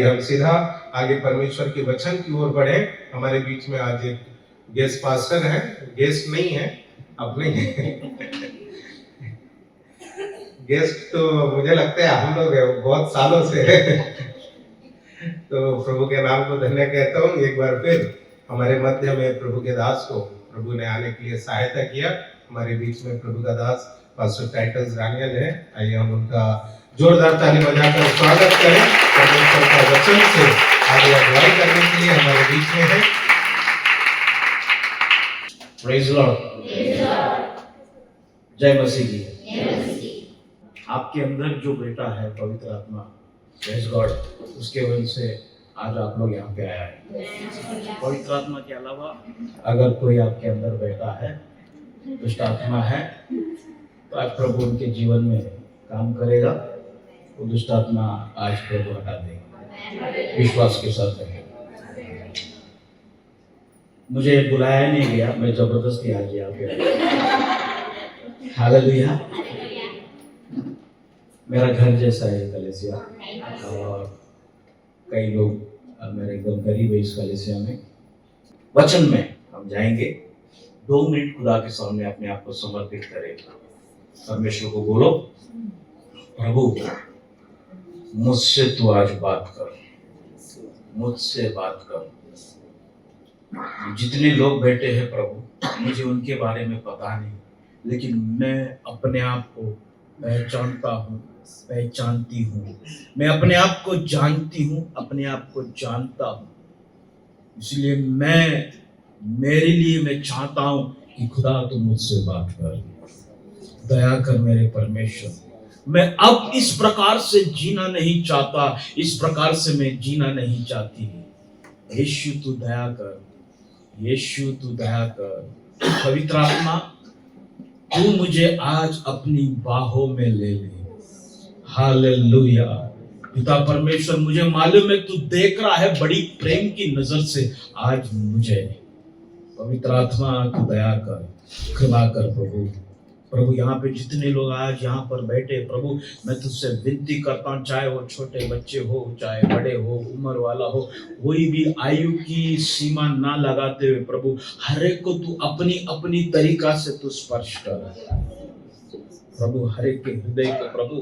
आइए हम सीधा आगे परमेश्वर के वचन की ओर बढ़े। हमारे बीच में आज एक गेस्ट पास्टर है, गेस्ट नहीं है, अपने गेस्ट तो मुझे लगता है हम लोग है, बहुत सालों से है। तो प्रभु के नाम को धन्य कहता हूँ। एक बार फिर हमारे मध्य में प्रभु के दास को प्रभु ने आने के लिए सहायता किया। हमारे बीच में प्रभु का दास पास्टर टाइटस रानियल है। आइए हम उनका जोरदार ताली बजाकर स्वागत करें। परमेश्वर का वचन से आगे अगुवाई करने के लिए हमारे बीच में है। प्रेज लॉर्ड, जय मसीह की। आपके अंदर जो बेटा है पवित्र आत्मा, प्रेज गॉड, उसके वजह से आज आप लोग यहाँ पे आया है। पवित्र आत्मा के अलावा अगर कोई आपके अंदर बैठा है, दुष्ट आत्मा है, तो आज प्रभु उनके जीवन में काम करेगा। वो दुष्ट आत्मा आज प्रभु हटा देगा, विश्वास के साथ रहेगा। मुझे बुलाया नहीं गया, मैं जबरदस्ती आ गया पे। हालेलुया। मेरा घर जैसा है कलीसिया, और कई लोग मेरे एकदम करीब है इस कलीसिया में। वचन में हम जाएंगे। 2 मिनट खुदा के सामने अपने आप को समर्पित करें। परमेश्वर को बोलो, प्रभु मुझसे तू आज बात कर, मुझसे बात कर। जितने लोग बैठे हैं प्रभु, मुझे उनके बारे में पता नहीं, लेकिन मैं अपने आप को पहचानता हूँ, पहचानती हूँ। मैं अपने आप को जानती हूँ, अपने आप को जानता हूँ। इसलिए मेरे लिए मैं चाहता हूँ कि खुदा तू मुझसे बात कर, दया कर मेरे परमेश्वर। मैं अब इस प्रकार से जीना नहीं चाहता, इस प्रकार से मैं जीना नहीं चाहती। यीशु तू दया कर, यीशु तू दया कर। पवित्र आत्मा, तू मुझे आज अपनी बाहों में ले ले। हालेलुया। पिता परमेश्वर, मुझे मालूम है तू देख रहा है बड़ी प्रेम की नजर से आज मुझे। पवित्र आत्मा तू दया कर, कृपा कर प्रभु। प्रभु यहाँ पे जितने लोग आज यहाँ पर बैठे, प्रभु मैं तुझसे विनती करता हूँ, चाहे वो छोटे बच्चे हो, चाहे बड़े हो, उम्र वाला हो, कोई भी आयु की सीमा ना लगाते हुए प्रभु हर एक को तू अपनी अपनी तरीका से तू स्पर्श कर। प्रभु हर एक के हृदय को, प्रभु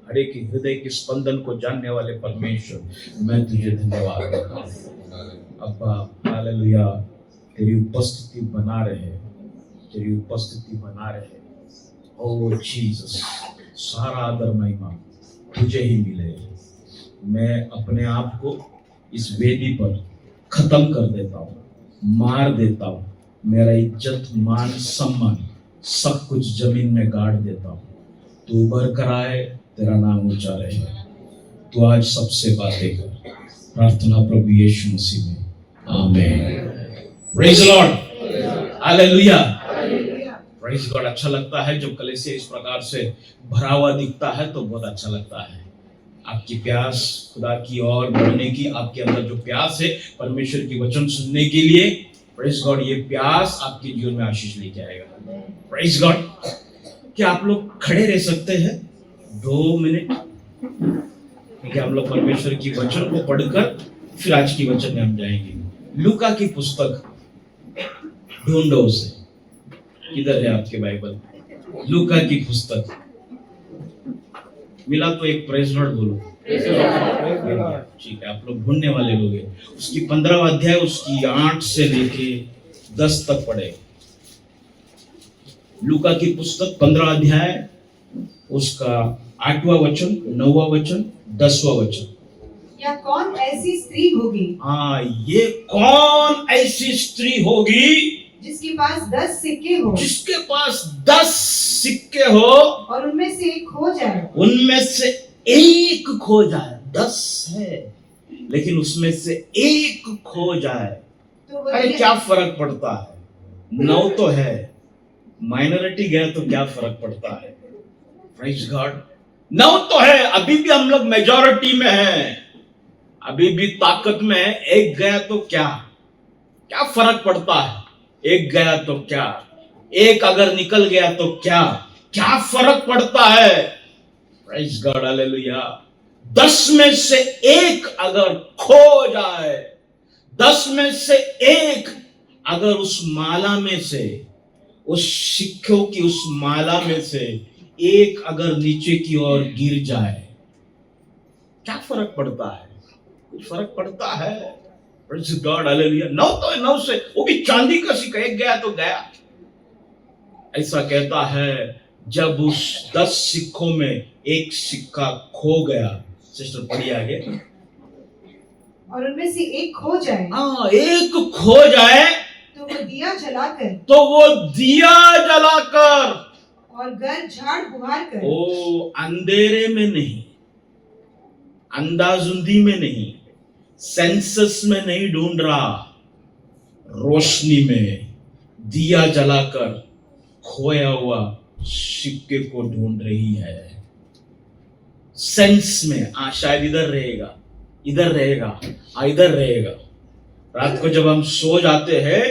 हर एक के हृदय के स्पंदन को जानने वाले परमेश्वर, मैं तुझे धन्यवाद देता हूँ। अब्बा हालेलुया। तेरी उपस्थिति बना रहे, तेरी उपस्थिति बना रहे। ओ जीसस, सारा आदर महिमा तुझे ही मिले। मैं अपने आप को इस वेदी पर खत्म कर देता हूँ, मार देता हूँ। मेरा इज्जत, मान, सम्मान सब कुछ जमीन में गाड़ देता हूँ। तू उभर कर आए, तेरा नाम ऊंचा रहे। तू आज सबसे बातें कर। प्रार्थना प्रभु यीशु मसीह में, आमीन। Praise Lord, hallelujah. Praise God. अच्छा लगता है जब कलीसिया इस प्रकार से भरा हुआ दिखता है, तो बहुत अच्छा लगता है। आपकी प्यास खुदा की ओर बढ़ने की, आपके अंदर जो प्यास है परमेश्वर की वचन सुनने के लिए, प्रेज गॉड, ये प्यास आपके जीवन में आशीष लेके आएगा। Praise God. क्या आप लोग खड़े रह सकते हैं 2 मिनट? क्योंकि हम लोग परमेश्वर की वचन को पढ़कर फिर आज की वचन में हम जाएंगे। लूका की पुस्तक ढूंढो उसे, किधर है आपके बाइबल? लूका की पुस्तक मिला तो एक प्रेज लॉर्ड बोलो। ठीक है, आप लोग ढूंढने वाले लोग हैं। उसकी 15वां अध्याय, उसकी 8 से लेके 10 तक पढ़े। लूका की पुस्तक 15 अध्याय, उसका 8वां वचन, 9वां वचन, 10वां वचन। या कौन ऐसी स्त्री होगी? हाँ, ये कौन ऐसी स्त्री होगी जिसके पास 10 सिक्के हो, जिसके पास 10 सिक्के हो और उनमें से एक खो जाए। उनमें से एक खो जाए। 10 है लेकिन उसमें से एक खो जाए, तो अरे क्या फर्क पड़ता है? 9 तो है, माइनॉरिटी गया तो क्या फर्क पड़ता है? Praise God. 9 तो है, अभी भी हम लोग मेजॉरिटी में हैं, अभी भी ताकत में है। एक गया तो क्या फर्क पड़ता है? एक गया तो क्या, एक अगर निकल गया तो क्या फर्क पड़ता है? Praise God, hallelujah. 10 में से एक अगर खो जाए, 10 में से एक अगर उस माला में से, उस सिक्कों की उस माला में से एक अगर नीचे की ओर गिर जाए, क्या फर्क पड़ता है? कुछ फर्क पड़ता है? Praise God, hallelujah। 9 तो 9 से, वो भी चांदी का सिक्का, एक गया तो गया। ऐसा कहता है जब उस 10 सिक्कों में एक सिक्का खो गया। सिस्टर पढ़िए आगे। और उनमें से एक खो जाए हाँ, एक खो जाए तो वो दिया जलाकर तो वो दिया जलाकर, और घर झाड़ बुहार कर ओ अंधेरे में नहीं, अंधाधुंधी में नहीं, सेंसस में नहीं ढूंढ रहा, रोशनी में दिया जलाकर खोया हुआ सिक्के को ढूंढ रही है। सेंस में शायद इधर रहेगा, इधर रहेगा, इधर रहेगा। रात को जब हम सो जाते हैं,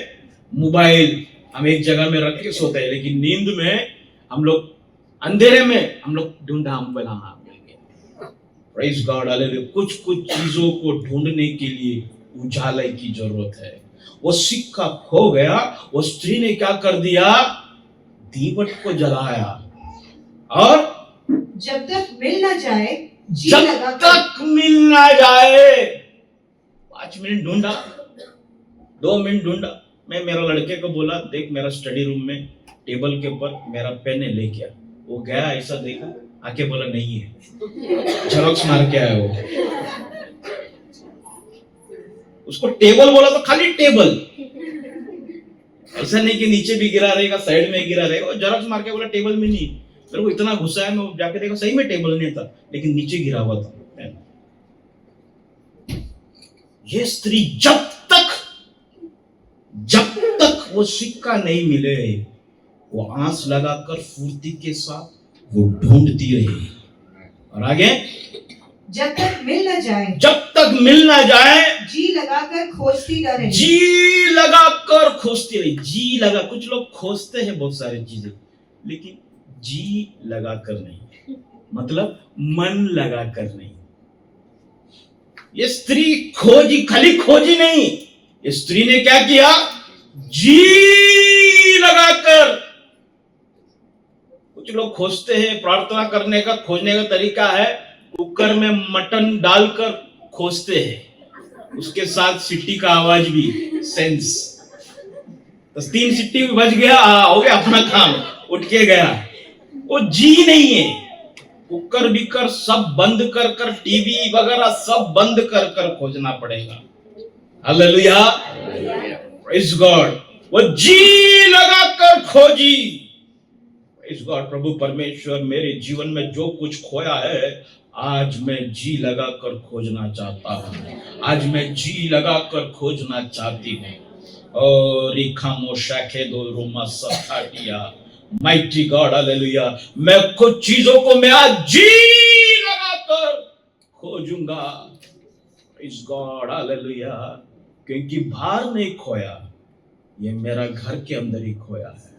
मोबाइल हम एक जगह में रख के सोते हैं, लेकिन नींद में हम लोग अंधेरे में हम लोग ढूंढा मोबाइल, हाँ मिल गया। Praise God, hallelujah. कुछ कुछ चीजों को ढूंढने के लिए उजाले की जरूरत है। वो सिक्का खो गया, वो स्त्री ने क्या कर दिया? दीवट को जलाया, और जब तक मिल न जाए जी जब लगाकर तक मिल ना जाए, 5 मिनट ढूंढा, 2 मिनट ढूंढा। मैं मेरा लड़के को बोला, देख मेरा स्टडी रूम में टेबल के ऊपर मेरा पेन है, लेके आ। वो गया, ऐसा देखा, आके बोला नहीं है, झरोक्स मार के आया वो। उसको टेबल बोला तो खाली टेबल, ऐसा नहीं कि नीचे भी गिरा रहेगा, साइड में गिरा रहेगा। वो झरोक्स मार के बोला टेबल में नहीं। मेरे को इतना गुस्सा है, मैं जाके देखा सही में टेबल नहीं था, लेकिन नीचे गिरा हुआ था। ये स्त्री जब तक वो सिक्का नहीं मिले, वो आंस लगाकर फुर्ती के साथ वो ढूंढती रही। और आगे, जब तक मिल न जाए जब तक मिल ना जाए जी लगाकर खोजती न रही। जी लगाकर खोजती रही। जी लगा, कुछ लोग खोजते हैं बहुत सारी चीजें, लेकिन जी लगाकर नहीं, मतलब मन लगाकर नहीं। ये स्त्री खोजी, खाली खोजी नहीं, ये स्त्री ने क्या किया? जी लगाकर। कुछ लोग खोजते हैं, प्रार्थना करने का खोजने का तरीका है कुकर में मटन डालकर खोजते हैं, उसके साथ सीटी का आवाज भी, सेंस। तो 3 सीटी भी बज गया, हो गया अपना काम, उठ के गया। वो जी नहीं है। कुकर बिकर सब बंद कर कर, टीवी वगैरह सब बंद कर कर खोजना पड़ेगा। Hallelujah, praise God. वो जी लगाकर खोजी। Praise God. प्रभु परमेश्वर, मेरे जीवन में जो कुछ खोया है, आज मैं जी लगाकर खोजना चाहता हूँ। आज मैं जी लगाकर खोजना चाहती हूँ। और रेखा शाखे दो रोमा सफाटिया, माइटी गॉड, हालेलुया। मैं कुछ चीजों को मैं आज जी लगाकर खोजूंगा। Praise God, hallelujah. क्योंकि बाहर नहीं खोया, ये मेरा घर के अंदर ही खोया है।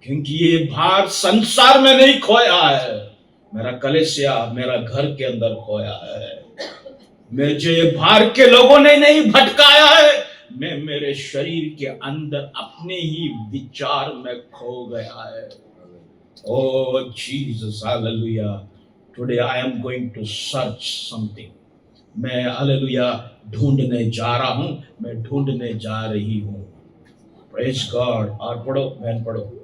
क्योंकि ये बाहर संसार में नहीं खोया है, मेरा कलेसिया मेरा घर के अंदर खोया है। मुझे बाहर के लोगों ने नहीं भटकाया है, मैं मेरे शरीर के अंदर अपने ही विचार में खो गया है। Oh Jesus, hallelujah. Today I am going to search something. मैं हालेलुया ढूंढने जा रहा हूं, मैं ढूंढने जा रही हूं। Praise God. और पढ़ो बहन, पढ़ो।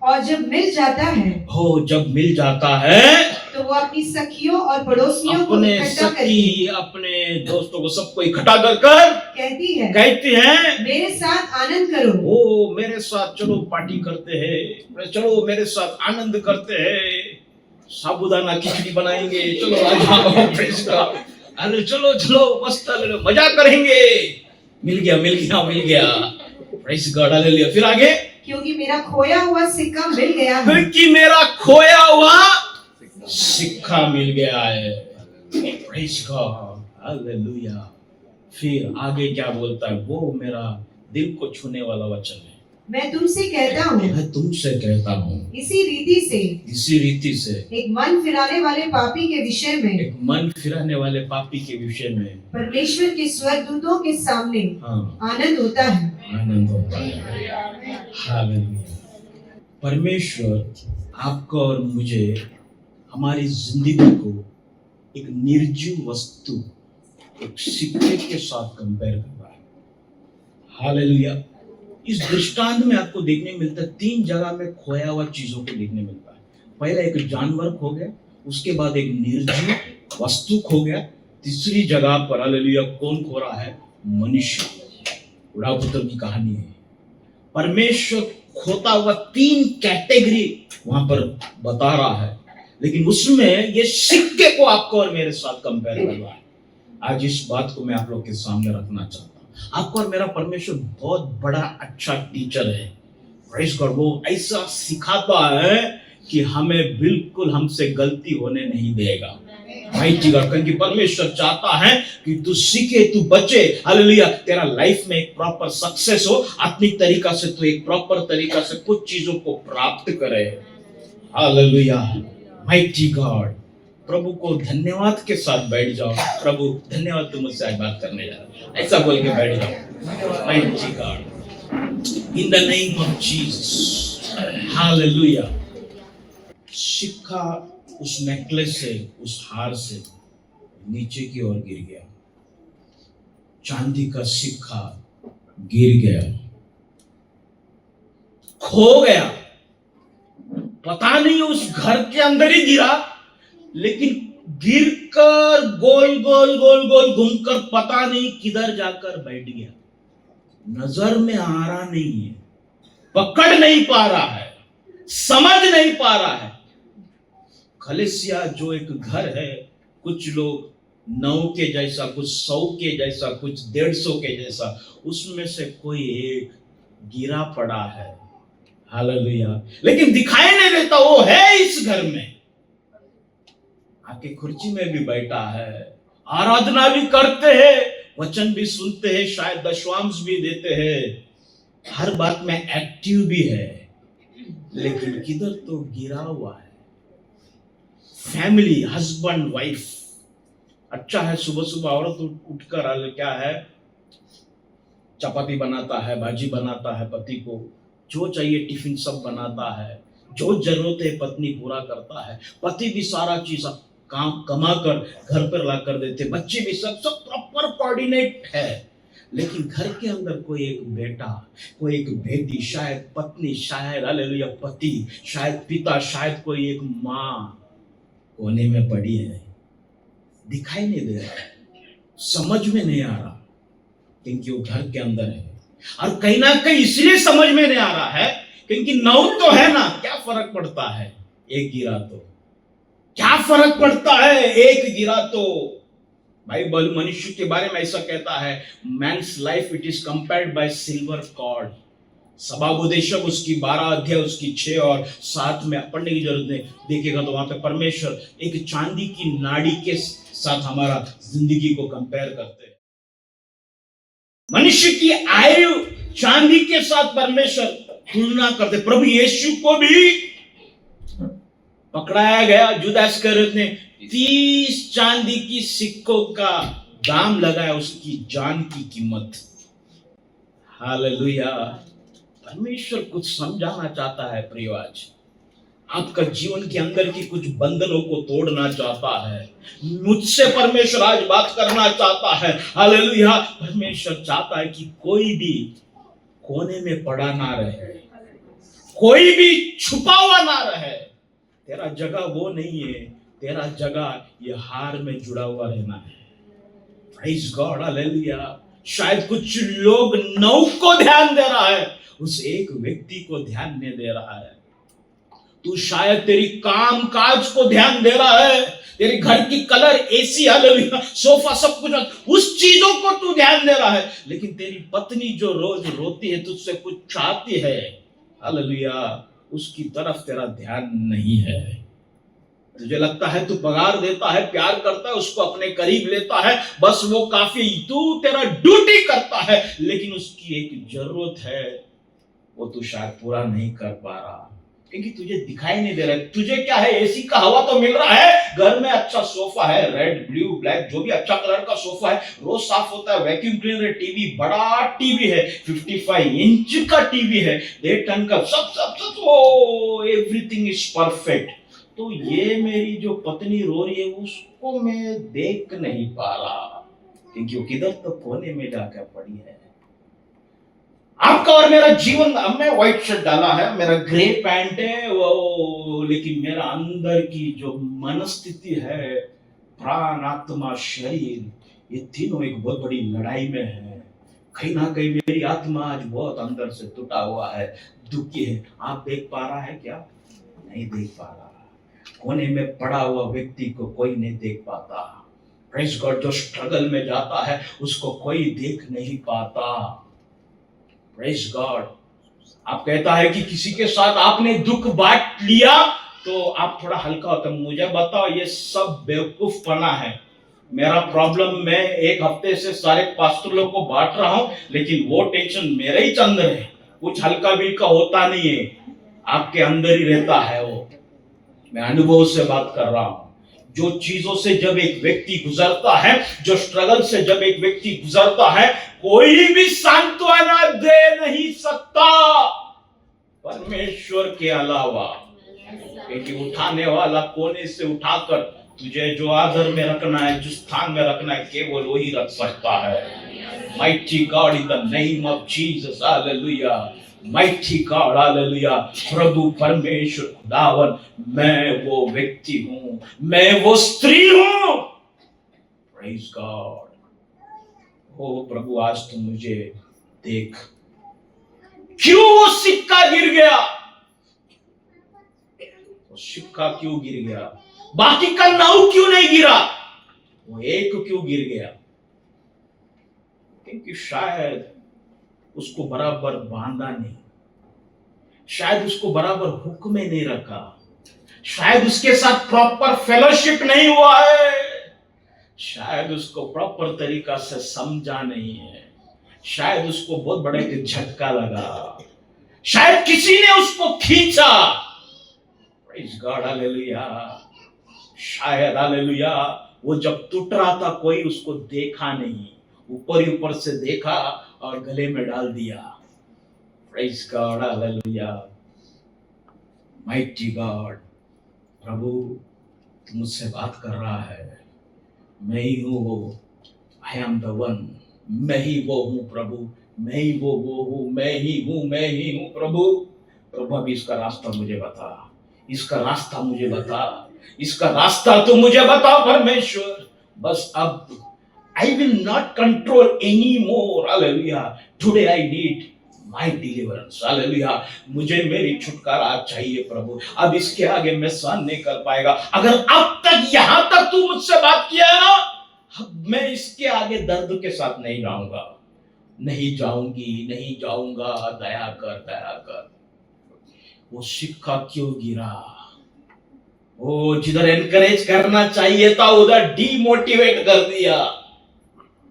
और जब मिल जाता है हो, जब मिल जाता है तो वो अपनी सखियों और पड़ोसियों को अपने इकट्ठा करके सखी, अपने दोस्तों को सबको इकट्ठा कर कर कहती है, मेरे साथ आनंद करो। ओ मेरे साथ चलो पार्टी करते हैं, चलो मेरे साथ आनंद करते हैं, साबूदाना खिचड़ी बनाएंगे, चलो आ जाओ, प्रेज गॉड। अरे चलो चलो मस्त मजा करेंगे। मिल गया, मिल गया, मिल गया। Praise God, hallelujah. फिर आगे, क्योंकि मेरा खोया हुआ सिक्का मिल गया है। क्योंकि मेरा खोया हुआ सिक्का मिल गया है। Praise God, hallelujah. फिर आगे क्या बोलता है? वो मेरा दिल को छूने वाला वचन है। मैं तुमसे कहता हूँ, मैं तुमसे कहता हूँ, इसी रीति से एक मन फिराने वाले पापी के विषय में, एक मन फिराने वाले पापी के विषय में परमेश्वर के स्वर्गदूतों के सामने आनंद होता है। आनंद होता है। हालेलुया। परमेश्वर आपको और मुझे, हमारी जिंदगी को एक निर्जीव वस्तु, एक सिक्के के साथ कंपेयर कर रहा है। हालेलुया। इस दृष्टांत में आपको देखने मिलता है, 3 जगह में खोया हुआ चीजों को देखने मिलता है। पहला एक जानवर खो गया, उसके बाद एक निर्जीव वस्तु खो गया, तीसरी जगह पर हालेलुया कौन खो रहा है? मनुष्य। उड़ाऊ पुत्र की कहानी है। परमेश्वर खोता हुआ 3 कैटेगरी वहां पर बता रहा है, लेकिन उसमें ये सिक्के को आपको और मेरे साथ कंपेयर कर रहा है। आज इस बात को मैं आप लोग के सामने रखना चाहता हूँ। आपको और मेरा परमेश्वर बहुत बड़ा अच्छा टीचर है। Praise God. वो ऐसा सिखाता है कि हमें बिल्कुल हमसे गलती होने नहीं देगा। माइटी गॉड, क्योंकि परमेश्वर चाहता है कि तू सीखे, तू बचे। हालेलुया। तेरा लाइफ में एक प्रॉपर सक्सेस हो, आत्मिक तरीका से तू एक प्रॉपर तरीका से कुछ चीजों को प्राप्त करे। हालेलुया। Mighty God. प्रभु को धन्यवाद के साथ बैठ जाओ। प्रभु धन्यवाद, तुम मुझसे आज बात करने जा रहे हो, ऐसा बोल के बैठ जाओ। Mighty God, in the name of Jesus. Hallelujah. सिक्का उस नेकलेस से, उस हार से नीचे की ओर गिर गया। चांदी का सिक्का गिर गया, खो गया। पता नहीं उस घर के अंदर ही गिरा, लेकिन गिरकर गोल गोल गोल गोल घूमकर पता नहीं किधर जाकर बैठ गया। नजर में आ रहा नहीं है, पकड़ नहीं पा रहा है, समझ नहीं पा रहा है। कलीसिया जो एक घर है, कुछ लोग 9 के जैसा, कुछ 100 के जैसा, कुछ 150 के जैसा, उसमें से कोई एक गिरा पड़ा है। हालेलुया। लेकिन दिखाई नहीं देता वो है इस घर में, आपके कुर्सी में भी बैठा है, आराधना भी करते हैं, वचन भी सुनते हैं, शायद दशवांश भी देते हैं, हर बात में एक्टिव भी है, लेकिन किधर तो गिरा हुआ है। फैमिली, हस्बैंड वाइफ, अच्छा है सुबह सुबह औरत उठकर क्या है, चपाती बनाता है, भाजी बनाता है, पति को जो चाहिए टिफिन सब बनाता है, जो जरूरत है पत्नी पूरा करता है, पति भी सारा चीज काम कमा कर घर पर ला कर देते, बच्चे भी सब प्रॉपर कोऑर्डिनेट है। लेकिन घर के अंदर कोई एक बेटा, कोई एक बेटी, शायद पत्नी, शायद हालेलुया पति, शायद पिता, शायद कोई एक माँ कोने में पड़ी है, दिखाई नहीं दे रहा, समझ में नहीं आ रहा, क्योंकि वो घर के अंदर है। और कहीं ना कहीं इसलिए समझ में नहीं आ रहा है क्योंकि 9 तो है ना, क्या फर्क पड़ता है, एक गिरा तो क्या फर्क पड़ता है, एक गिरा तो। बाइबल मनुष्य के बारे में ऐसा कहता है, man's life it is compared by silver cord. सभाबोधेशक उसकी 12 अध्याय उसकी 6 और 7 में पढ़ने की जरूरत नहीं, देखिएगा तो वहां पे परमेश्वर एक चांदी की नाड़ी के साथ हमारा जिंदगी को कंपेयर करते हैं। मनुष्य की आयु चांदी के साथ परमेश्वर तुलना करते। प्रभु यीशु को भी पकड़ाया गया, जुदास इस्करियोत ने 30 चांदी की सिक्कों का दाम लगाया, उसकी जान की कीमत। हालेलुया। परमेश्वर कुछ समझाना चाहता है प्रिय, आज आपका जीवन के अंदर की कुछ बंधनों को तोड़ना चाहता है। मुझसे परमेश्वर आज बात करना चाहता है। हालेलुया। परमेश्वर चाहता है कि कोई भी कोने में पड़ा ना रहे, कोई भी छुपा हुआ ना रहे। तेरा जगह वो नहीं है, तेरा जगह ये हार में जुड़ा हुआ रहना है। Praise God. हालेलुया। शायद कुछ लोग 9 को ध्यान दे रहा है, उस एक व्यक्ति को ध्यान नहीं दे रहा है। तू शायद तेरी काम काज को ध्यान दे रहा है, तेरे घर की कलर, एसी, हालेलुया, सोफा, सब कुछ, उस चीजों को तू ध्यान दे रहा है। लेकिन तेरी पत्नी जो रोज रोती है, तुझसे कुछ चाहती है, हालेलुया, उसकी तरफ तेरा ध्यान नहीं है। तुझे लगता है तू पगार देता है, प्यार करता है, उसको अपने करीब लेता है, बस वो काफी, तू तेरा ड्यूटी करता है, लेकिन उसकी एक जरूरत है, वो तू शायद पूरा नहीं कर पा रहा, क्योंकि तुझे दिखाई नहीं दे रहा है। तुझे क्या है, एसी का हवा तो मिल रहा है, घर में अच्छा सोफा है, रेड ब्लू ब्लैक जो भी अच्छा कलर का सोफा है, रोज साफ होता है, वैक्यूम क्लीनर है, टीवी बड़ा टीवी है, 55 इंच का टीवी है, 1.5 टन का, सब सब सब ओ एवरीथिंग इज परफेक्ट। तो ये मेरी जो पत्नी रो रही है उसको मैं देख नहीं पा रहा, क्योंकि वो किधर तो कोने में जाकर पड़ी है। आपका और मेरा जीवन, अब मैं व्हाइट शर्ट डाला है, मेरा ग्रे पैंट है वो, लेकिन मेरा अंदर की जो मनस्थिति है, प्राण आत्मा शरीर, ये तीनों एक बहुत बड़ी लड़ाई में है। कहीं ना कहीं मेरी आत्मा आज बहुत अंदर से टूटा हुआ है, दुखी है। आप देख पा रहा है क्या? नहीं देख पा रहा। कोने में पड़ा हुआ व्यक्ति को कोई नहीं देख पाता। प्रेज़ गॉड, जो स्ट्रगल में जाता है उसको कोई देख नहीं पाता। Praise God. आप कहता है कि किसी के साथ आपने दुख बांट लिया तो आप थोड़ा हल्का होता। मुझे बताओ, ये सब बेवकूफपना है। मेरा प्रॉब्लम मैं एक हफ्ते से सारे पास्टर लोग को बांट रहा हूं, लेकिन वो टेंशन मेरे ही अंदर है। कुछ हल्का बिल्का होता नहीं है, आपके अंदर ही रहता है वो। मैं अनुभव से बात कर रहा हूं। जो चीजों से जब एक व्यक्ति गुजरता है, जो स्ट्रगल से जब एक व्यक्ति गुजरता है, कोई भी सांत्वना दे नहीं सकता परमेश्वर के अलावा। क्योंकि उठाने वाला कोने से उठाकर तुझे जो आदर में रखना है, जो स्थान में रखना है, केवल वही रख सकता है। Mighty God in the name of Jesus, hallelujah. Mighty God, hallelujah. प्रभु परमेश्वर खुदावन, मैं वो व्यक्ति हूं, मैं वो स्त्री हूं। Praise God. ओ प्रभु, आज तू मुझे देख। क्यों वो सिक्का गिर गया? वो सिक्का क्यों गिर गया? बाकी का 9 क्यों नहीं गिरा? वो एक क्यों गिर गया? क्योंकि शायद उसको बराबर बांधा नहीं, शायद उसको बराबर हुक में नहीं रखा, शायद उसके साथ प्रॉपर फेलोशिप नहीं हुआ है, शायद उसको प्रॉपर तरीका से समझा नहीं है, शायद उसको बहुत बड़ा एक झटका लगा, शायद किसी ने उसको खींचा। Praise God, hallelujah. शायद, हालेलुया, वो जब टूट रहा था कोई उसको देखा नहीं, ऊपर ही ऊपर से देखा और गले में डाल दिया। Praise God, hallelujah. Mighty God. प्रभु तू मुझसे बात कर रहा है, मैं ही हूँ वो, आई एम द वन, मैं ही वो हूँ प्रभु, मैं ही वो हूँ, मैं ही हूँ, मैं ही हूँ प्रभु। प्रभु अभी इसका रास्ता मुझे बता, इसका रास्ता मुझे बता, इसका रास्ता तो मुझे बता परमेश्वर। बस अब I will not control anymore, hallelujah. Today I need my deliverance, hallelujah. मुझे मेरी छुटकारा चाहिए प्रभु। अब इसके आगे मैं सहन नहीं कर पाएगा। अगर अब तक यहाँ तक तू मुझसे बात किया है ना, अब मैं इसके आगे दर्द के साथ नहीं जाऊंगा, नहीं जाऊंगी, नहीं जाऊंगा। दया कर, दया कर। वो सिक्का क्यों गिरा? वो जिधर एनकरेज करना चाहिए था उधर डीमोटिवेट कर दिया।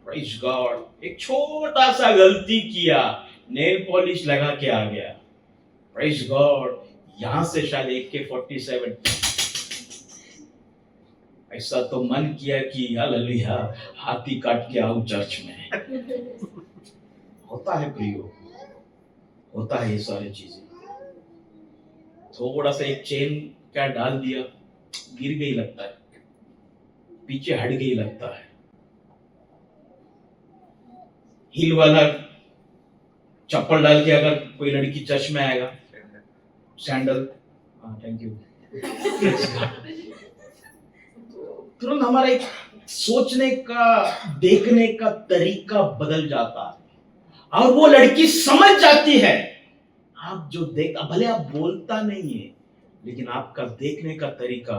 Praise God. एक छोटा सा गलती किया, नेल पॉलिश लगा के आ गया। Praise God. यहां से शायद AK-47 ऐसा तो मन किया कि हालेलुया हाथी काट के आऊं चर्च में। होता है प्रियो, होता है ये सारी चीजें। थोड़ा सा एक चेन क्या डाल दिया, गिर गई लगता है, पीछे हट गई लगता है। हील वाला चप्पल डाल के अगर कोई लड़की चर्च में आएगा, सैंडल, थैंक यू, तुरंत हमारा एक सोचने का, देखने का तरीका बदल जाता है और वो लड़की समझ जाती है। आप जो देख, भले आप बोलता नहीं है, लेकिन आपका देखने का तरीका,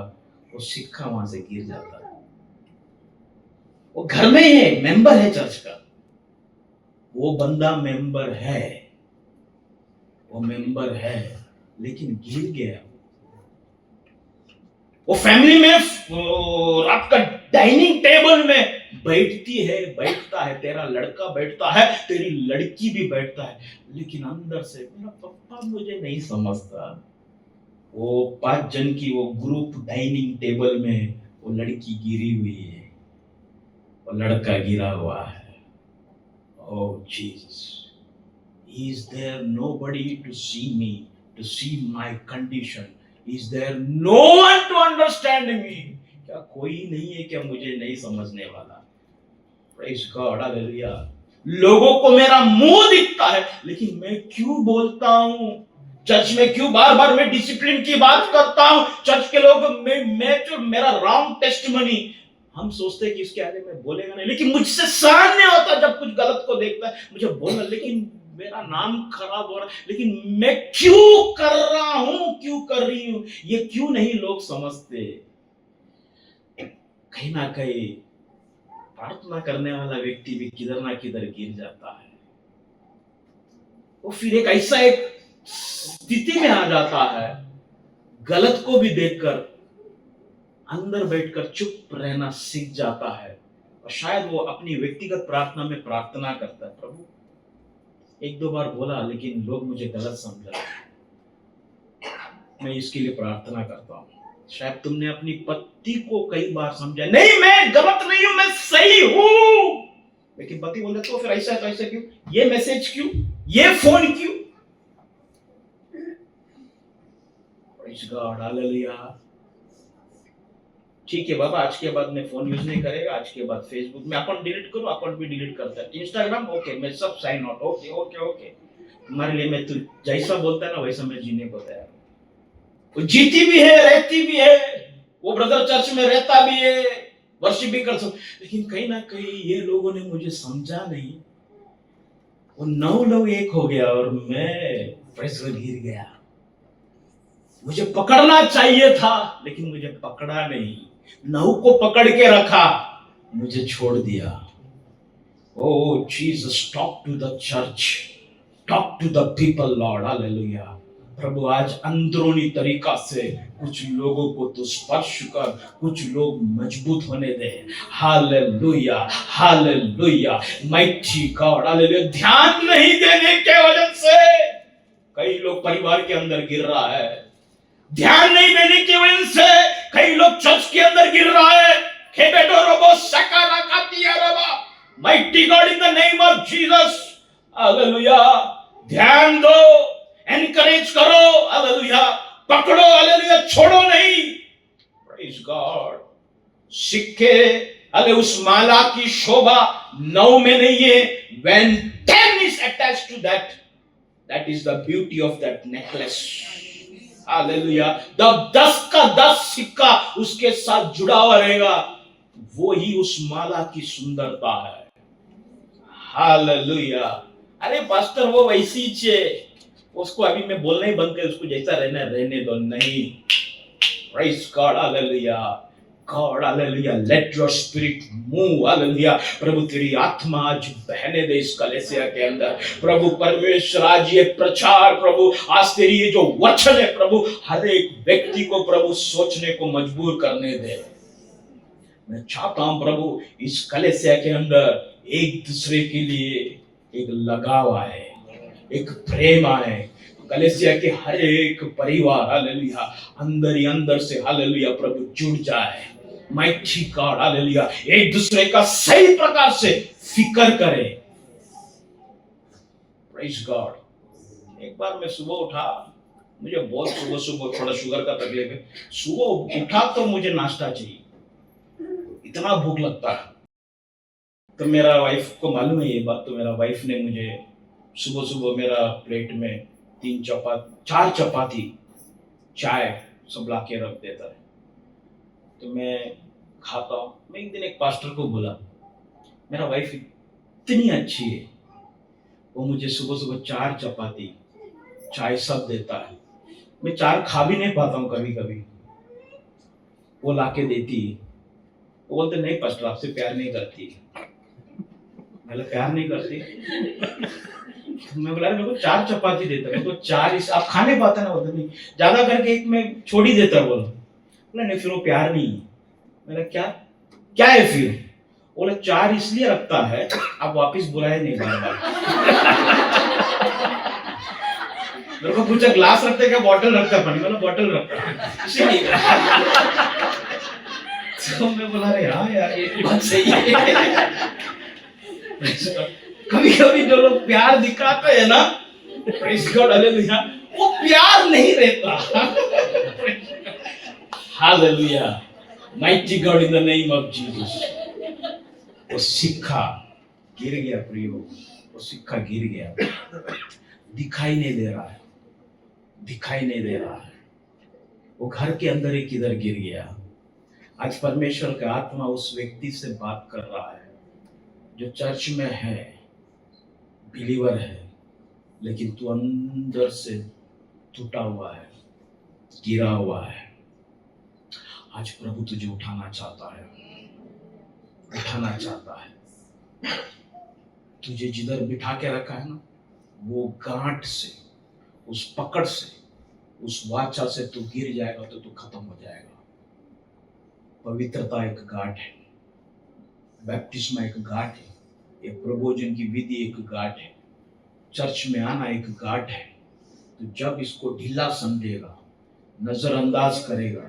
वो सिक्का वहां से गिर जाता है। वो घर में है, मेंबर है चर्च का, वो बंदा मेंबर है, वो मेंबर है, लेकिन गिर गया। वो फैमिली में रात का डाइनिंग टेबल में बैठती है, बैठता है, तेरा लड़का बैठता है, तेरी लड़की भी बैठता है, लेकिन अंदर से मेरा आप मुझे नहीं समझता। वो 5 जन की वो ग्रुप डाइनिंग टेबल में वो लड़की गिरी हुई है, वो लड़का गिरा हुआ है। Oh Jesus, is there nobody to see me, to see my condition? Is there no one to understand me? क्या कोई नहीं है क्या मुझे नहीं समझने वाला? Praise God, hallelujah. लोगों को मेरा मुंह दिखता है, लेकिन मैं क्यों बोलता हूं? चर्च में क्यों बार बार मैं डिसिप्लिन की बात करता हूं? चर्च के लोग मैं जो मेरा रॉन्ग टेस्टिमनी, हम सोचते हैं कि इसके आगे मैं बोलेगा नहीं, लेकिन मुझसे सहन नहीं होता जब कुछ गलत को देखता है मुझे बोलना, लेकिन मेरा नाम खराब हो रहा है, लेकिन मैं क्यों कर रहा हूं, क्यों कर रही हूं, ये क्यों नहीं लोग समझते? कहीं ना कहीं प्रार्थना करने वाला व्यक्ति भी किधर ना किधर गिर जाता है। वो फिर एक स्थिति में आ जाता है, गलत को भी देखकर अंदर बैठकर चुप रहना सीख जाता है, और शायद वो अपनी व्यक्तिगत प्रार्थना में प्रार्थना करता है, प्रभु 1-2 बार बोला लेकिन लोग मुझे गलत समझा, मैं इसके लिए प्रार्थना करता हूँ। शायद तुमने अपनी पत्नी को कई बार समझा, नहीं मैं गलत नहीं हूं, मैं सही हूं, लेकिन पति बोले तो फिर ऐसा क्यों, ये मैसेज क्यों, ये फोन क्यों? Praise God, hallelujah. ठीक है बाबा, आज के बाद मैं फोन यूज नहीं करेगा, आज के बाद फेसबुक में अकाउंट डिलीट करो, अकाउंट भी डिलीट करता है, इंस्टाग्राम ओके, मैं सब sign out, okay okay okay, तुम्हारे लिए मैं तू जैसा बोलता है ना वैसा मैं जीने को तैयार हूं। वो जीती भी है, रहती भी है, वो ब्रदर चर्च में रहता भी है, वर्शिप भी कर सकता, लेकिन कहीं ना कहीं ये लोगों ने मुझे समझा नहीं, वो 9 लोग एक हो गया और मैं प्रेशर गिर गया। मुझे पकड़ना चाहिए था लेकिन मुझे पकड़ा नहीं, 9 को पकड़ के रखा, मुझे छोड़ दिया। Oh Jesus, talk to the church, talk to the people, Lord, hallelujah. प्रभु आज अंदरूनी तरीका से कुछ लोगों को तो स्पर्श कर, कुछ लोग मजबूत होने दे। Hallelujah, hallelujah, mighty God, hallelujah. ध्यान नहीं देने के वजह से कई लोग परिवार के अंदर गिर रहा है, ध्यान नहीं देने की वजह से कई लोग चर्च के अंदर गिर रहा है। Mighty God, in the name of Jesus, hallelujah. ध्यान दो, एनकरेज करो, हालेलुया, पकड़ो, हालेलुया, छोड़ो नहीं। Praise God. सिक्के, अरे उस माला की शोभा 9 में नहीं है, when 10 is attached to that, that is the beauty of that necklace, hallelujah. 10 का 10 सिक्का उसके साथ जुड़ा हुआ रहेगा, वो ही उस माला की सुंदरता है। हालेलुया। अरे पास्टर वो वैसी है, उसको अभी मैं बोलना ही बंद कर, उसको जैसा रहने दो, नहीं। Praise God, hallelujah. God, hallelujah, let your spirit move, hallelujah. प्रभु तेरी आत्मा आज बहने दे इस कलीसिया के अंदर। प्रभु परमेश्वर आज ये प्रचार, प्रभु आज तेरी ये जो वचन है प्रभु, हर एक व्यक्ति को प्रभु सोचने को मजबूर करने दे। मैं चाहता हूं प्रभु इस कलीसिया के अंदर एक दूसरे के लिए एक लगाव आए, एक प्रेम आए। कलीसिया के हर एक परिवार, हालेलुया, अंदर ही अंदर से, हालेलुया, प्रभु जुड़ जाए। माइटी गॉड, हालेलुया, एक दूसरे का सही प्रकार से फिक्र करे। Praise God. एक बार मैं सुबह उठा, मुझे बहुत सुबह थोड़ा शुगर का तकलीफ है, सुबह उठा तो मुझे नाश्ता चाहिए, इतना भूख लगता है। तो मेरा वाइफ को मालूम है ये बात, तो मेरा वाइफ ने मुझे सुबह मेरा प्लेट में 4 चपाती, चाय सब ला के रख देता है, तो मैं खाता हूँ। मैं एक दिन एक पास्टर को बोला, मेरा वाइफ इतनी अच्छी है, वो मुझे सुबह 4 चपाती, चाय सब देता है, मैं 4 खा भी नहीं पाता हूँ कभी कभी, वो ला के देती है। वो बोलते नहीं पास्टर आपसे प्यार नहीं करती। मैं प्यार नहीं करती, मैं बोला मेरे को 4 चपाती देता, मेरे को 4 इस आप खाने पाता ना, बोलते नहीं ज्यादा करके एक में छोड़ ही देता। बोला नहीं फिर वो प्यार नहीं है। मैंने क्या है फिर? बोला 4 इसलिए रखता है आप वापिस बुलाए नहीं बार बार। मेरे को पूछा ग्लास रखते क्या बॉटल रखता है पानी, मतलब बॉटल रखता इसीलिए। तो मैं बोला अरे हाँ यार ये बात सही है। कभी कभी जो लोग प्यार दिखाते हैं ना, प्रेज़ गॉड हालेलुया, वो प्यार नहीं रहता। Hallelujah, mighty God in the name of Jesus. वो सिक्का गिर गया प्रियो, वो सिक्का गिर गया, दिखाई नहीं दे रहा है, दिखाई नहीं दे रहा है। वो घर के अंदर ही किधर गिर गया। आज परमेश्वर का आत्मा उस व्यक्ति से बात कर रहा है जो चर्च में है, बिलीवर है, लेकिन तू अंदर से टूटा हुआ है, गिरा हुआ है। आज प्रभु तुझे उठाना चाहता है, उठाना चाहता है। तुझे जिधर बिठा के रखा है ना, वो गांठ से, उस पकड़ से, उस वाचा से तू गिर जाएगा तो तू खत्म हो जाएगा। पवित्रता एक गांठ है, बैप्टिस्मा एक गांठ है, ये प्रबोधन की विधि एक गांठ है, चर्च में आना एक गांठ है। तो जब इसको ढीला समझेगा, नजरअंदाज करेगा,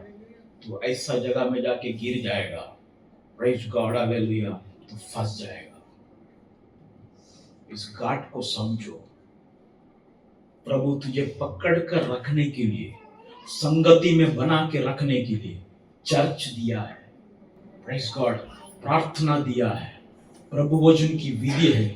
तो ऐसा जगह में जाके गिर जाएगा, प्रेज़ गॉड हालेलुया, तो फंस जाएगा। इस गांठ को समझो। प्रभु तुझे पकड़ कर रखने के लिए, संगति में बना के रखने के लिए चर्च दिया है, प्रेज़ गॉड, प्रार्थना दिया है, प्रभु भोजन की विधि है,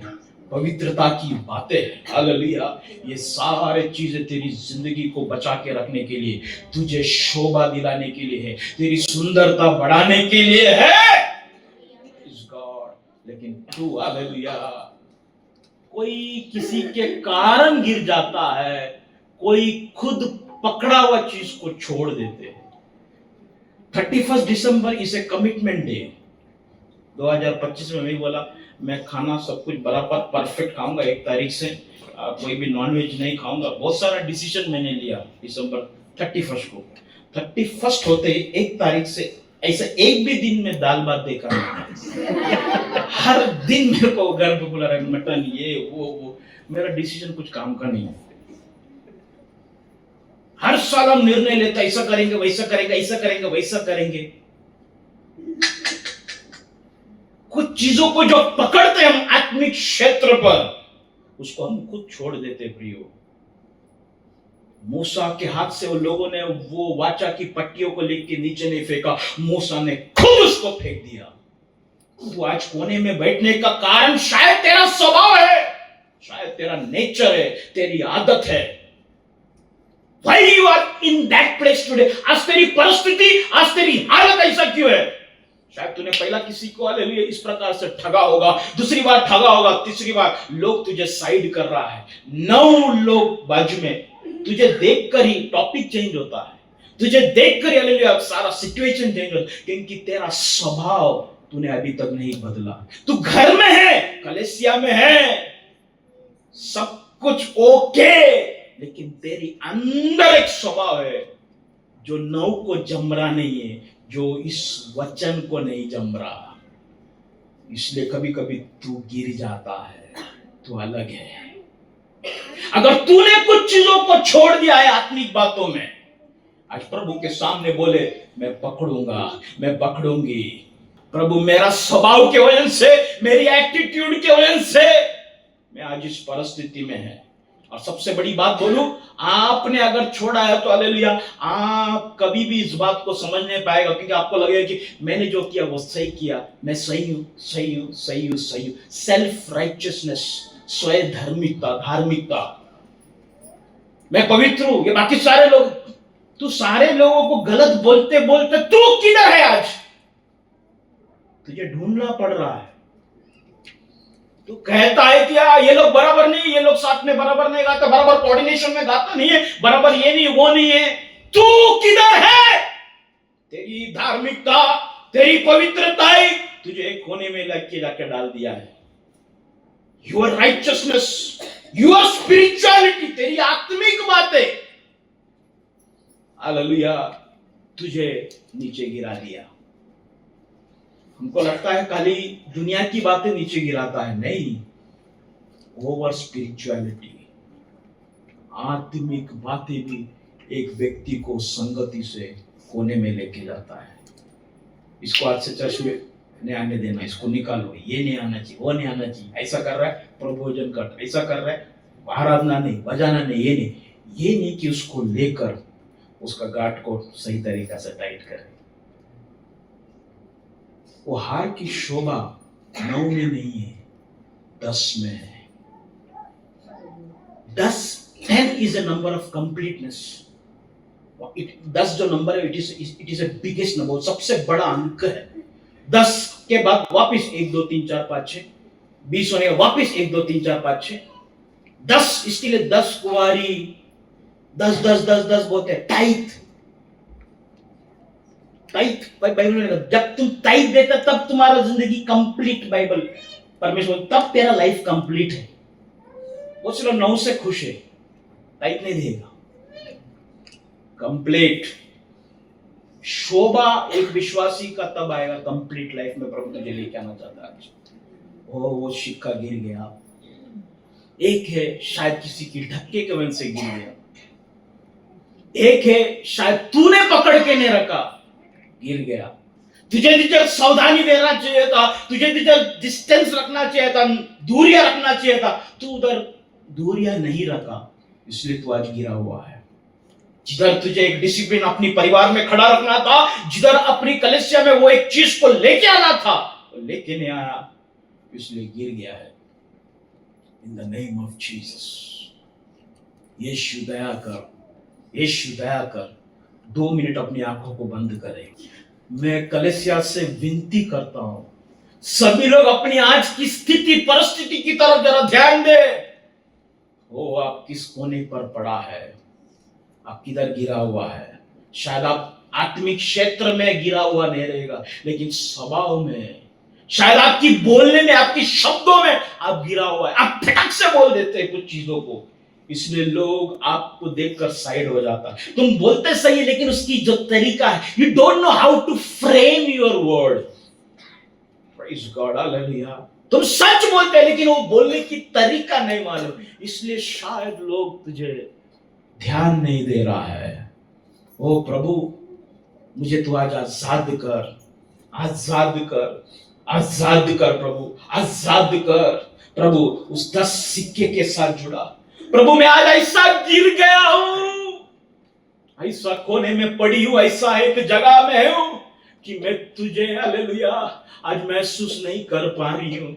पवित्रता की बातें हैं, हालेलुया। ये सारे चीजें तेरी जिंदगी को बचा के रखने के लिए, तुझे शोभा दिलाने के लिए है, तेरी सुंदरता बढ़ाने के लिए है, प्रेज़ गॉड। लेकिन तू, हालेलुया, कोई किसी के कारण गिर जाता है, कोई खुद पकड़ा हुआ चीज को छोड़ देते हैं। 31 दिसंबर इज ए कमिटमेंट डे। 2025 में मैं बोला मैं खाना सब कुछ बराबर परफेक्ट खाऊंगा, 1 तारीख से कोई भी नॉनवेज नहीं खाऊंगा। बहुत सारा डिसीजन मैंने लिया दिसंबर 31 को। 31 होते ही 1 तारीख से ऐसा एक भी दिन में दाल भात देखा नहीं। हर दिन मेरे को घर पे बुला रहा है, मटन ये वो। मेरा डिसीजन कुछ काम का नहीं है। हर साल हम निर्णय लेते, ऐसा करेंगे, वैसा करेंगे, ऐसा करेंगे, वैसा करेंगे। कुछ चीजों को जो पकड़ते हम आत्मिक क्षेत्र पर, उसको हम खुद छोड़ देते प्रियो। मूसा के हाथ से वो लोगों ने वो वाचा की पट्टियों को लेके नीचे नहीं फेंका, मूसा ने खुद उसको फेंक दिया। तू आज कोने में बैठने का कारण शायद तेरा स्वभाव है, शायद तेरा नेचर है, तेरी आदत है। Why you are in that place today? आज तेरी परिस्थिति, आज तेरी हालत ऐसा क्यों है? शायद तूने पहला किसी को हालेलुया इस प्रकार से ठगा होगा, दूसरी बार ठगा होगा, तीसरी बार लोग तुझे साइड कर रहा है, 9 लोग बाजू में, तुझे देखकर ही टॉपिक चेंज होता है, तुझे देखकर ही हालेलुया सारा सिचुएशन चेंज होता है, क्योंकि तेरा स्वभाव तूने अभी तक नहीं बदला। तू घर में है, कलेसिया में है, सब कुछ ओके, लेकिन तेरी अंदर एक स्वभाव है जो 9 को जम रहा नहीं है, जो इस वचन को नहीं जम रहा। इसलिए कभी कभी तू गिर जाता है, तू अलग है। अगर तूने कुछ चीजों को छोड़ दिया है आत्मिक बातों में, आज प्रभु के सामने बोले मैं पकड़ूंगा, मैं पकड़ूंगी। प्रभु मेरा स्वभाव के वजह से, मेरी एटीट्यूड के वजह से मैं आज इस परिस्थिति में है। और सबसे बड़ी बात बोलूं, आपने अगर छोड़ा है तो हालेलुया, आप कभी भी इस बात को समझ नहीं पाएगा, क्योंकि आपको लगेगा कि मैंने जो किया वो सही किया, मैं सही हूं, सही हूं, सही हूं, सही हूं। सेल्फ राइचियसनेस, स्वयं धार्मिकता, मैं पवित्र हूं, ये बाकी सारे लोग। तू सारे लोगों को गलत बोलते बोलते तू किधर है आज? तुझे ढूंढना पड़ रहा है। तू कहता है कि ये लोग बराबर नहीं, ये लोग साथ में बराबर नहीं गाते, बराबर कोऑर्डिनेशन में गाता नहीं है, बराबर ये नहीं वो नहीं है। तू किधर है? तेरी धार्मिकता, तेरी पवित्रता तुझे एक कोने में लग जाके डाल दिया है। योर राइचियसनेस, योर स्पिरिचुअलिटी, तेरी आत्मिक बातें, हालेलुया, तुझे नीचे गिरा दिया। हमको लगता है खाली दुनिया की बातें नीचे गिराता है, नहीं, ओवर स्पिरिचुअलिटी, आत्मिक बातें भी एक व्यक्ति को संगति से कोने में लेके जाता है। इसको आज से चर्च में नहीं आने देना, इसको निकालो, ये नहीं आना चाहिए, वो नहीं आना चाहिए, ऐसा कर रहा है प्रभोजन कर, ऐसा कर रहा है आराधना नहीं, बजाना नहीं, ये नहीं कि उसको लेकर उसका गांठ को सही तरीका से टाइट करे। वो हार की शोभा 9 में नहीं है, 10 में है। 10 is a number of completeness. 10 जो नंबर है it is a biggest number, सबसे बड़ा अंक है। 10 के बाद वापस 1 2 3 4 5 6, 20 होने का वापस 1 2 3 4 5 6, 10 इसके लिए 10 कुंवारी, 10 10 10 10 बोलते हैं। टाइट बाइबल में जब तुम टाइट देता तब तुम्हारा जिंदगी कंप्लीट, बाइबल परमेश्वर तब तेरा लाइफ कंप्लीट है। वो सिर्फ 9 से खुश है, टाइट नहीं देगा, कंप्लीट। शोभा एक विश्वासी का तब आएगा कंप्लीट लाइफ में। प्रभु तुझे लेके आना चाहता है। वो सिक्का गिर गया। एक है शायद किसी की धक्के के वजह से गिर गया, एक है शायद तूने पकड़ के नहीं रखा, गिर गया। तुझे सावधानी देना चाहिए था, तुझे डिस्टेंस रखना चाहिए था, दूरियां रखना चाहिए था, तू उधर दूरियां नहीं रखा, इसलिए तू आज गिरा हुआ है। जिधर तुझे एक डिसिप्लिन अपनी परिवार में खड़ा रखना था, जिधर अपनी कलीसिया में वो एक चीज को लेके आना था, वो लेके नहीं आया, इसलिए गिर गया है। In the name of Jesus, यीशु दया कर, यीशु दया कर। 2 मिनट अपनी आंखों को बंद करें। मैं कलीसिया से विनती करता हूं, सभी लोग अपनी आज की स्थिति परिस्थिति की तरफ जरा ध्यान दे। वो आप किस कोने पर पड़ा है, आप किधर गिरा हुआ है। शायद आप आत्मिक क्षेत्र में गिरा हुआ नहीं रहेगा, लेकिन स्वभाव में, शायद आपकी बोलने में, आपके शब्दों में आप गिरा हुआ है। आप फटक से बोल देते हैं कुछ चीजों को, इसलिए लोग आपको देखकर साइड हो जाता है। तुम बोलते सही है, लेकिन उसकी जो तरीका है, you don't know how to frame your word. Praise God, hallelujah. तुम सच बोलते हैं, लेकिन वो बोलने की तरीका नहीं मालूम, इसलिए शायद लोग तुझे ध्यान नहीं दे रहा है। ओ प्रभु, मुझे तू आज आजाद कर, आजाद कर, आजाद कर प्रभु, आजाद कर प्रभु। उस 10 सिक्के के साथ जुड़ा प्रभु, मैं आज ऐसा गिर गया हूं, ऐसा कोने में पड़ी हूं, ऐसा एक जगह में हूं कि मैं तुझे हालेलुया आज महसूस नहीं कर पा रही हूं।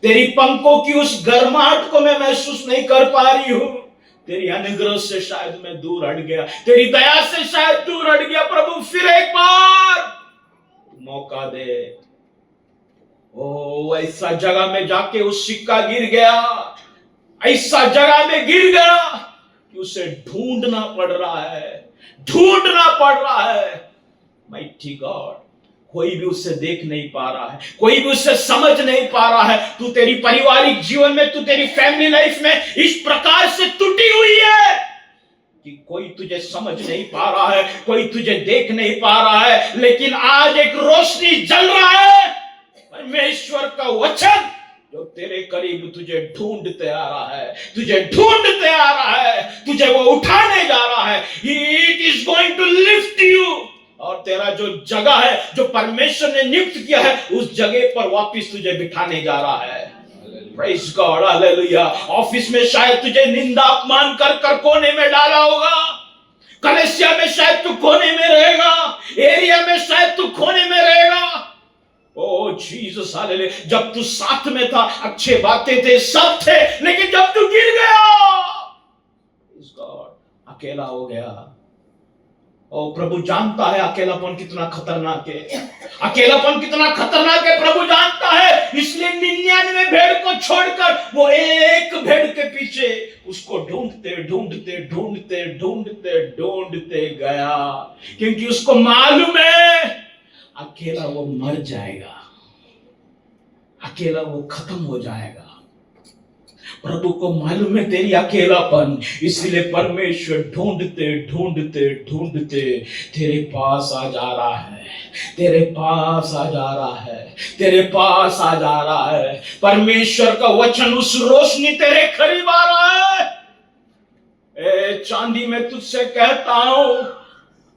तेरी पंखों की उस गर्माहट को मैं महसूस नहीं कर पा रही हूं। तेरी अनुग्रह से शायद मैं दूर हट गया, तेरी दया से शायद दूर हट गया। प्रभु फिर एक बार मौका दे। ओ ऐसा जगह में जाके उस सिक्का गिर गया, ऐसा जगह में गिर गया कि उसे ढूंढना पड़ रहा है, ढूंढना पड़ रहा है। माइटी गॉड, कोई भी उससे देख नहीं पा रहा है, कोई भी उससे समझ नहीं पा रहा है। तू तेरी पारिवारिक जीवन में, तू तेरी फैमिली लाइफ में इस प्रकार से टूटी हुई है कि कोई तुझे समझ नहीं पा रहा है, कोई तुझे देख नहीं पा रहा है। लेकिन आज एक रोशनी जल रहा है, परमेश्वर का वचन जो तेरे करीब तुझे ढूंढते आ रहा है, तुझे ढूंढते आ रहा है, तुझे वो उठाने जा रहा है। It is going to lift you, और तेरा जो जगह है, जो परमेश्वर ने नियुक्त किया है, उस जगह पर वापस तुझे बिठाने जा रहा है। Praise God, hallelujah. ऑफिस में शायद तुझे निंदा अपमान कर कर कोने में डाला होगा, कलीसिया में शायद तू कोने में रहेगा, एरिया में शायद तू कोने में रहेगा। ओ जीसस, हालेलुया। जब तू साथ में था, अच्छे बातें थे, सब थे, लेकिन जब तू गिर गया, गॉड अकेला हो गया। ओ प्रभु जानता है अकेलापन कितना खतरनाक है, अकेलापन कितना खतरनाक है प्रभु जानता है। इसलिए 99 भेड़ को छोड़कर वो एक भेड़ के पीछे उसको ढूंढते ढूंढते ढूंढते ढूंढते ढूंढते गया, क्योंकि उसको मालूम है अकेला वो मर जाएगा, अकेला वो खत्म हो जाएगा। प्रभु को मालूम है तेरी अकेलापन, इसलिए परमेश्वर ढूंढते ढूंढते ढूंढते तेरे पास आ जा रहा है, तेरे पास आ जा रहा है, तेरे पास आ जा रहा है। परमेश्वर का वचन, उस रोशनी तेरे करीब आ रहा है। चांदी मैं तुझसे कहता हूं,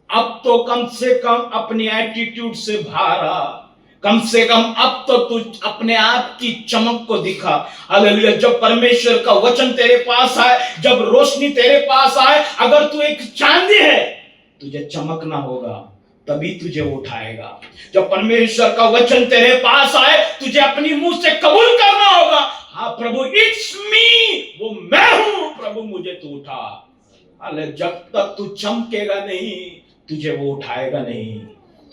अब तो कम से कम अपनी एटीट्यूड से बाहर आ, कम से कम अब तो तू अपने आप की चमक को दिखा। हालेलुया। जब परमेश्वर का वचन तेरे पास आए, जब रोशनी तेरे पास आए, अगर तू एक चांदी है, तुझे चमकना होगा, तभी तुझे उठाएगा। जब परमेश्वर का वचन तेरे पास आए, तुझे अपनी मुंह से कबूल करना होगा, हाँ प्रभु इट्स मी, वो मैं हूं प्रभु, मुझे तू उठा। हाले जब तक तू चमकेगा नहीं, तुझे वो उठाएगा नहीं।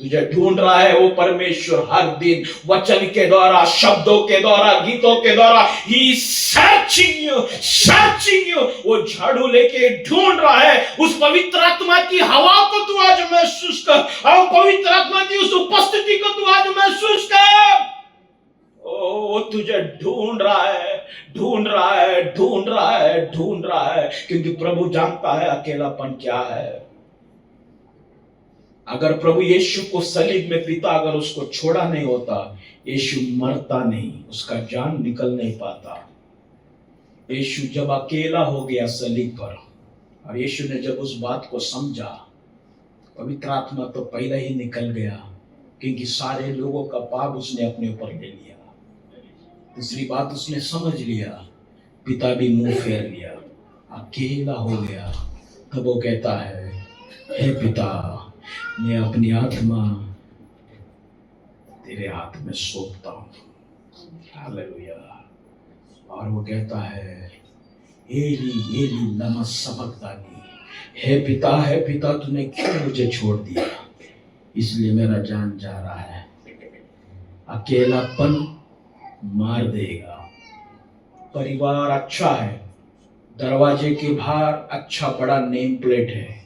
तुझे ढूंढ रहा है वो परमेश्वर हर दिन, वचन के द्वारा, शब्दों के द्वारा, गीतों के द्वारा। ही सर्चिंग यू। वो झाड़ू लेके ढूंढ रहा है। उस पवित्र आत्मा की हवा को तू आज महसूस कर, और पवित्र आत्मा की उस उपस्थिति को तू आज महसूस कर। ओ तुझे ढूंढ रहा है, क्योंकि प्रभु जानता है अकेलापन क्या है। अगर प्रभु यीशु को सलीब में पिता अगर उसको छोड़ा नहीं होता, यीशु मरता नहीं, उसका जान निकल नहीं पाता। यीशु जब अकेला हो गया सलीब पर, और यीशु ने जब उस बात को समझा, पवित्र आत्मा तो पहले ही निकल गया, क्योंकि सारे लोगों का पाप उसने अपने ऊपर ले लिया। दूसरी बात उसने समझ लिया, पिता भी मुंह फेर लिया, अकेला हो गया। तब वो कहता है, हे पिता, मैं अपनी आत्मा तेरे हाथ में सौंपता हूं। हालेलुया। और वो कहता है, एली एली लमा सबक्तानी, हे पिता तूने क्यों मुझे छोड़ दिया? इसलिए मेरा जान जा रहा है। अकेलापन मार देगा। परिवार अच्छा है, दरवाजे के बाहर अच्छा बड़ा नेम प्लेट है,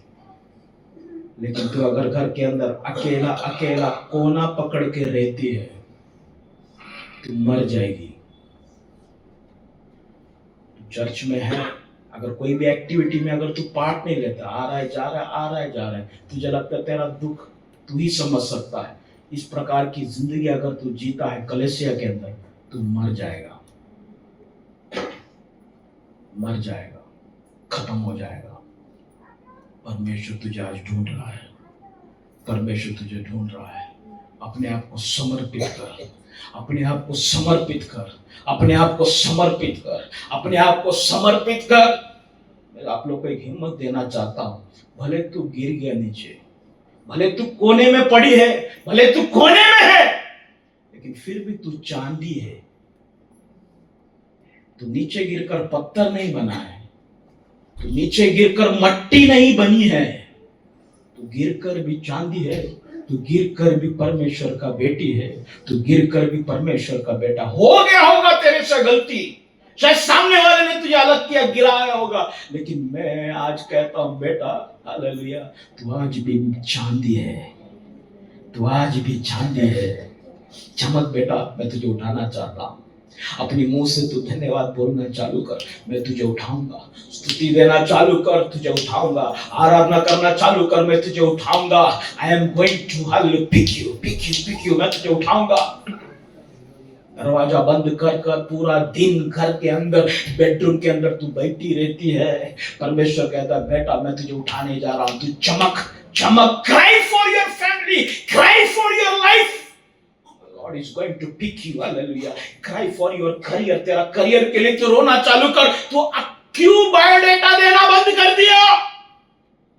लेकिन तू अगर घर के अंदर अकेला कोना पकड़ के रहती है, तू मर जाएगी। चर्च में है, अगर कोई भी एक्टिविटी में अगर तू पार्ट नहीं लेता, आ रहा है जा रहा है, तुझे लगता है तेरा दुख तू ही समझ सकता है। इस प्रकार की जिंदगी अगर तू जीता है कलीसिया के अंदर, तू मर जाएगा, खत्म हो जाएगा। परमेश्वर तुझे आज ढूंढ रहा है, अपने आप को समर्पित कर, मैं आप लोग को एक हिम्मत देना चाहता हूं। भले तू गिर गया नीचे, भले तू कोने में पड़ी है, भले तू कोने में है, लेकिन फिर भी तू चांदी है। तू नीचे गिरकर पत्थर नहीं बना है, तू नीचे गिरकर मट्टी नहीं बनी है, तू गिरकर भी चांदी है, तू गिरकर भी परमेश्वर का बेटी है, तू गिरकर भी परमेश्वर का बेटा। हो गया होगा तेरे से गलती, शायद सामने वाले ने तुझे अलग किया, गिराया होगा, लेकिन मैं आज कहता हूं बेटा, हालेलुया, तू आज भी चांदी है, चमक बेटा। मैं तुझे उठाना चाहता हूं। अपनी मुंह से तू धन्यवाद बोलना चालू कर, मैं तुझे उठाऊंगा। स्तुति देना चालू कर, तुझे उठाऊंगा। आराधना करना चालू कर, मैं तुझे उठाऊंगा। I am going to pick you, मैं तुझे उठाऊंगा। दरवाजा बंद कर पूरा दिन घर के अंदर, बेडरूम के अंदर तू बैठी रहती है। परमेश्वर कहता है, बेटा मैं तुझे उठाने जा रहा हूं, तू चमक। Cry for your family, cry for your life. God is going to pick you, hallelujah. Cry for your career, तेरा करियर के लिए तू रोना चालू कर। तू क्यों बायोडेटा देना बंद कर दिया?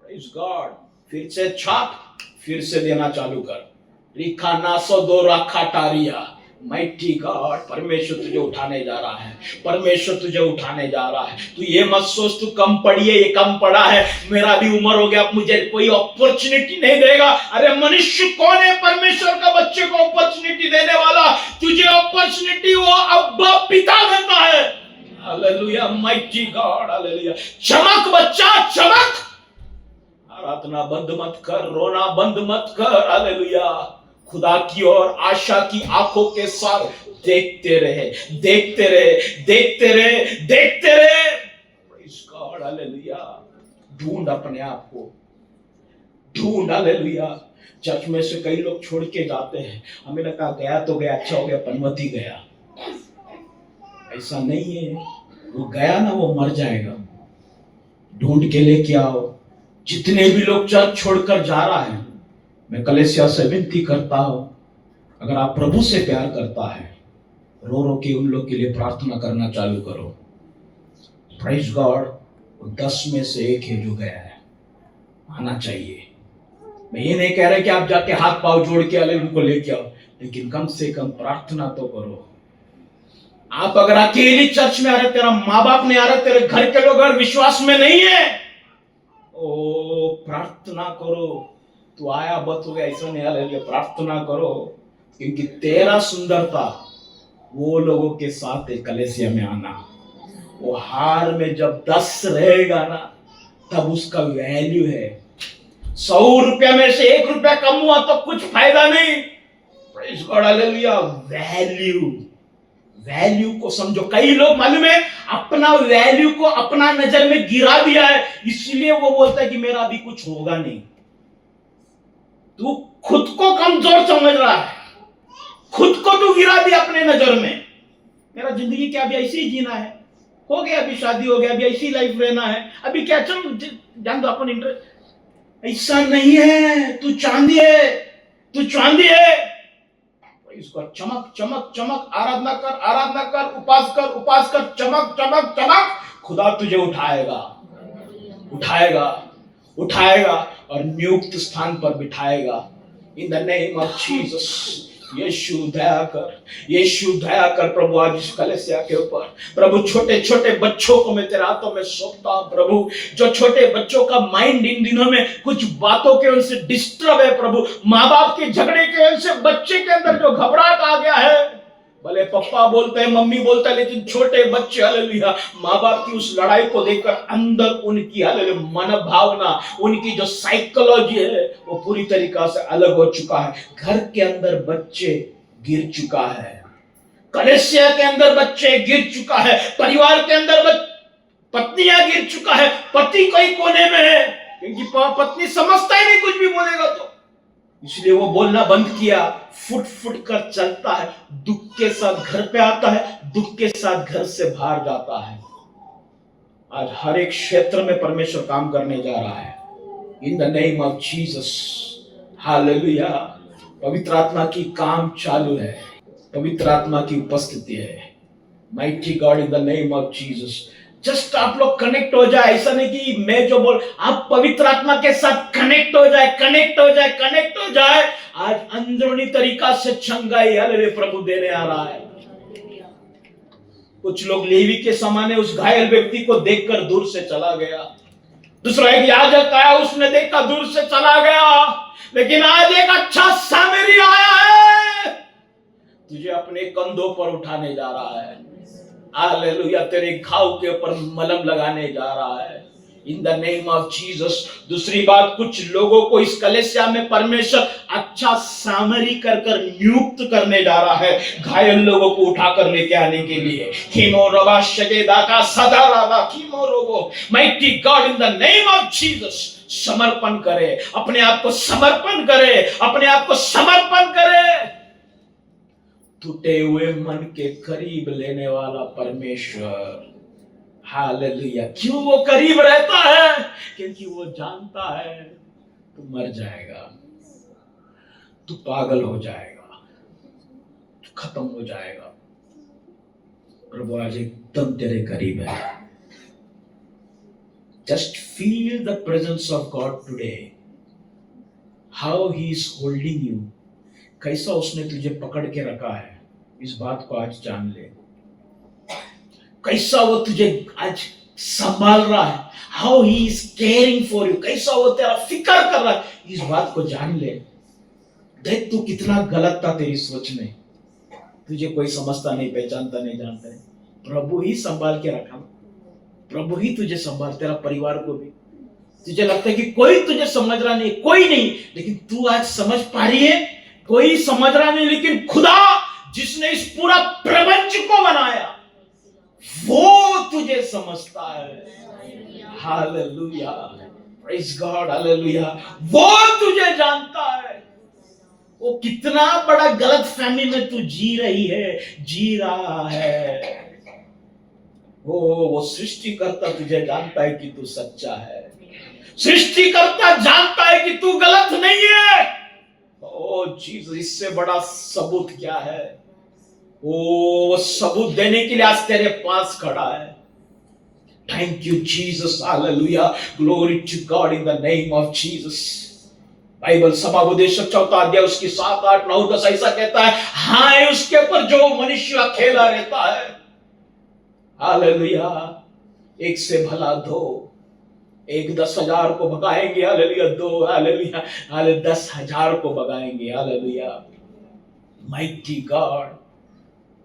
Praise God. फिर से छाप, फिर से देना चालू कर। रिखा नासो दो रखा टारिया। माइटी गॉड, परमेश्वर तुझे उठाने जा रहा है। तू ये मत सोच तू कम पढ़ी है, ये कम पढ़ा है, मेरा भी उम्र हो गया, अब मुझे कोई अपॉर्चुनिटी नहीं देगा। अरे मनुष्य कौन है परमेश्वर का बच्चे को अपॉर्चुनिटी देने वाला? तुझे अपॉर्चुनिटी वो अब्बा पिता देता है। Hallelujah, mighty God, hallelujah. चमक बच्चा, चमक। आराधना बंद मत कर, रोना बंद मत कर। हालेलुया। खुदा की ओर आशा की आंखों के साथ देखते रहे। Praise God, hallelujah. ढूंढ अपने आप को, ढूंढ। हालेलुया। चर्च में से कई लोग छोड़ के जाते हैं, हमें लगा गया तो गया, अच्छा हो गया, पनवती गया। ऐसा नहीं है, वो गया ना वो मर जाएगा। ढूंढ के लेके आओ। जितने भी लोग चर्च छोड़कर जा रहा है, मैं कलीसिया से विनती करता हूं, अगर आप प्रभु से प्यार करता है, रो रो के उन लोग के लिए प्रार्थना करना चालू करो। Praise God. 10 में से 1 है जो गया है, आना चाहिए। मैं ये नहीं कह रहा कि आप जाके हाथ पांव जोड़ के अलग उनको लेके आओ, लेकिन कम से कम प्रार्थना तो करो। आप अगर अकेली चर्च में आ रहे, तेरा माँ बाप नहीं आ रहे, तेरे घर के लोग अगर विश्वास में नहीं है, ओ प्रार्थना करो। तू आया बत हो गया ऐसा नहीं, हालेलुया, प्रार्थना करो, क्योंकि तेरा सुंदरता वो लोगों के साथ है कलीसिया में आना। वो हार में जब 10 रहेगा ना, तब उसका वैल्यू है। 100 रुपया में से 1 रुपया कम हुआ तो कुछ फायदा नहीं। Praise God, hallelujah. वैल्यू को समझो। कई लोग मालूम है अपना वैल्यू को अपना नजर में गिरा दिया है, इसलिए वो बोलता है कि मेरा अभी कुछ होगा नहीं। तू खुद को कमजोर समझ रहा है, खुद को तू गिरा दिया अपने नजर में। मेरा जिंदगी क्या अभी ऐसे ही जीना है, हो गया, अभी शादी हो गया, अभी ऐसी लाइफ रहना है, अभी क्या, चल जान दो अपन इंटरेस्ट। ऐसा नहीं है। तू चांदी है, तू चांदी है। इसको चमक चमक चमक, आराधना कर, आराधना कर, उपास कर, उपास कर, चमक चमक चमक। खुदा तुझे उठाएगा, उठाएगा, उठाएगा और नियुक्त स्थान पर बिठाएगा। In the name of Jesus. यीशु दया कर, यीशु दया कर प्रभु आज इस कलीसिया के ऊपर। प्रभु छोटे छोटे बच्चों को मैं तेरे हाथों में सौंपता हूं प्रभु। जो छोटे बच्चों का माइंड इन दिनों में कुछ बातों के वजह से डिस्टर्ब है प्रभु, माँ बाप के झगड़े के वजह से बच्चे के अंदर जो घबराहट आ गया है, भले पापा बोलते हैं, मम्मी बोलता है, लेकिन छोटे बच्चे, हालेलुया, माँ बाप की उस लड़ाई को देखकर अंदर उनकी हालेलुया मनोभावना, उनकी जो साइकोलॉजी है वो पूरी तरीका से अलग हो चुका है। घर के अंदर बच्चे गिर चुका है, कलीसिया के अंदर बच्चे गिर चुका है, परिवार के अंदर पत्नियां गिर चुका है, पति कोई कोने में है, क्योंकि पत्नी समझता ही नहीं कुछ भी बोलेगा तो, इसलिए वो बोलना बंद किया। फुट फुट कर चलता है, दुख के साथ घर पे आता है, दुख के साथ घर से बाहर जाता है। आज हर एक क्षेत्र में परमेश्वर काम करने जा रहा है। In the name of Jesus, hallelujah. पवित्र आत्मा की काम चालू है, पवित्र आत्मा की उपस्थिति है। Mighty God, in the name of Jesus. Just आप लोग कनेक्ट हो जाए, ऐसा नहीं कि मैं जो बोल, आप पवित्र आत्मा के साथ कनेक्ट हो जाए, कनेक्ट हो जाए, कनेक्ट हो जाए। आज अंदरूनी तरीका से चंगाई हालेलुया प्रभु देने आ रहा है। कुछ लोग लेवी के समाने उस घायल व्यक्ति को देखकर दूर से चला गया। दूसरा एक याजक आया, उसने देखा, दूर से चला गया। लेकिन आज एक अच्छा सामरी आया है, तुझे अपने कंधों पर उठाने जा रहा है। हालेलुया, तेरे घाव के ऊपर मलहम लगाने जा रहा है। In the name of Jesus. दूसरी बात, कुछ लोगों को इस कलीसिया में परमेश्वर अच्छा सामरी कर कर नियुक्त करने जा रहा है, घायल लोगों को उठाकर लेके आने के लिए। कीमो रबा शगेदा का सदा रबा कीमो रोबो। Mighty God, in the name of Jesus, समर्पण करे, अपने आप को समर्पण करे, अपने आप को समर्पण करे। टूटे हुए मन के करीब लेने वाला परमेश्वर, हालेलुया। क्यों वो करीब रहता है? क्योंकि वो जानता है तू मर जाएगा, तू पागल हो जाएगा, तू खत्म हो जाएगा। प्रभु आज एकदम तेरे करीब है। Just feel the presence of God today, how he is holding you. कैसा उसने तुझे पकड़ के रखा है, इस बात को आज जान ले। कैसा वो तुझे आज संभाल रहा है, how he is caring for you. कैसा वो तेरा फिक्र कर रहा है, इस बात को जान ले। देख तू कितना गलत था तेरी सोच में, तुझे कोई समझता नहीं, पहचानता नहीं, जानता नहीं। प्रभु ही संभाल के रखा, प्रभु ही तुझे संभाल, तेरा परिवार को भी। तुझे लगता है कि कोई तुझे समझ रहा नहीं, कोई नहीं, लेकिन तू आज समझ पा रही है, कोई समझ रहा नहीं, लेकिन खुदा जिसने इस पूरा प्रपंच को बनाया वो तुझे समझता है। Hallelujah, praise God, hallelujah. वो तुझे जानता है। वो कितना बड़ा गलत फहमी में तू जी रही है, जी रहा है। वो सृष्टिकर्ता तुझे जानता है कि तू सच्चा है। सृष्टिकर्ता जानता है कि तू गलत नहीं है। ओ जीसस, इससे बड़ा सबूत क्या है? वो सबूत देने के लिए आज तेरे पास खड़ा है। Thank you Jesus, hallelujah, glory to God in the name of Jesus. Bible सभापदेशक 4 अध्याय उसकी 7, 8, 9, 10 ऐसा कहता है, हाँ उसके ऊपर जो मनुष्य अकेला रहता है, हालेलुया, एक से भला दो, एक 10,000 को भगाएंगे, हालेलुया, 2 हालेलुया, 10,000 को भगाएंगे, हालेलुया। माइटी गॉड,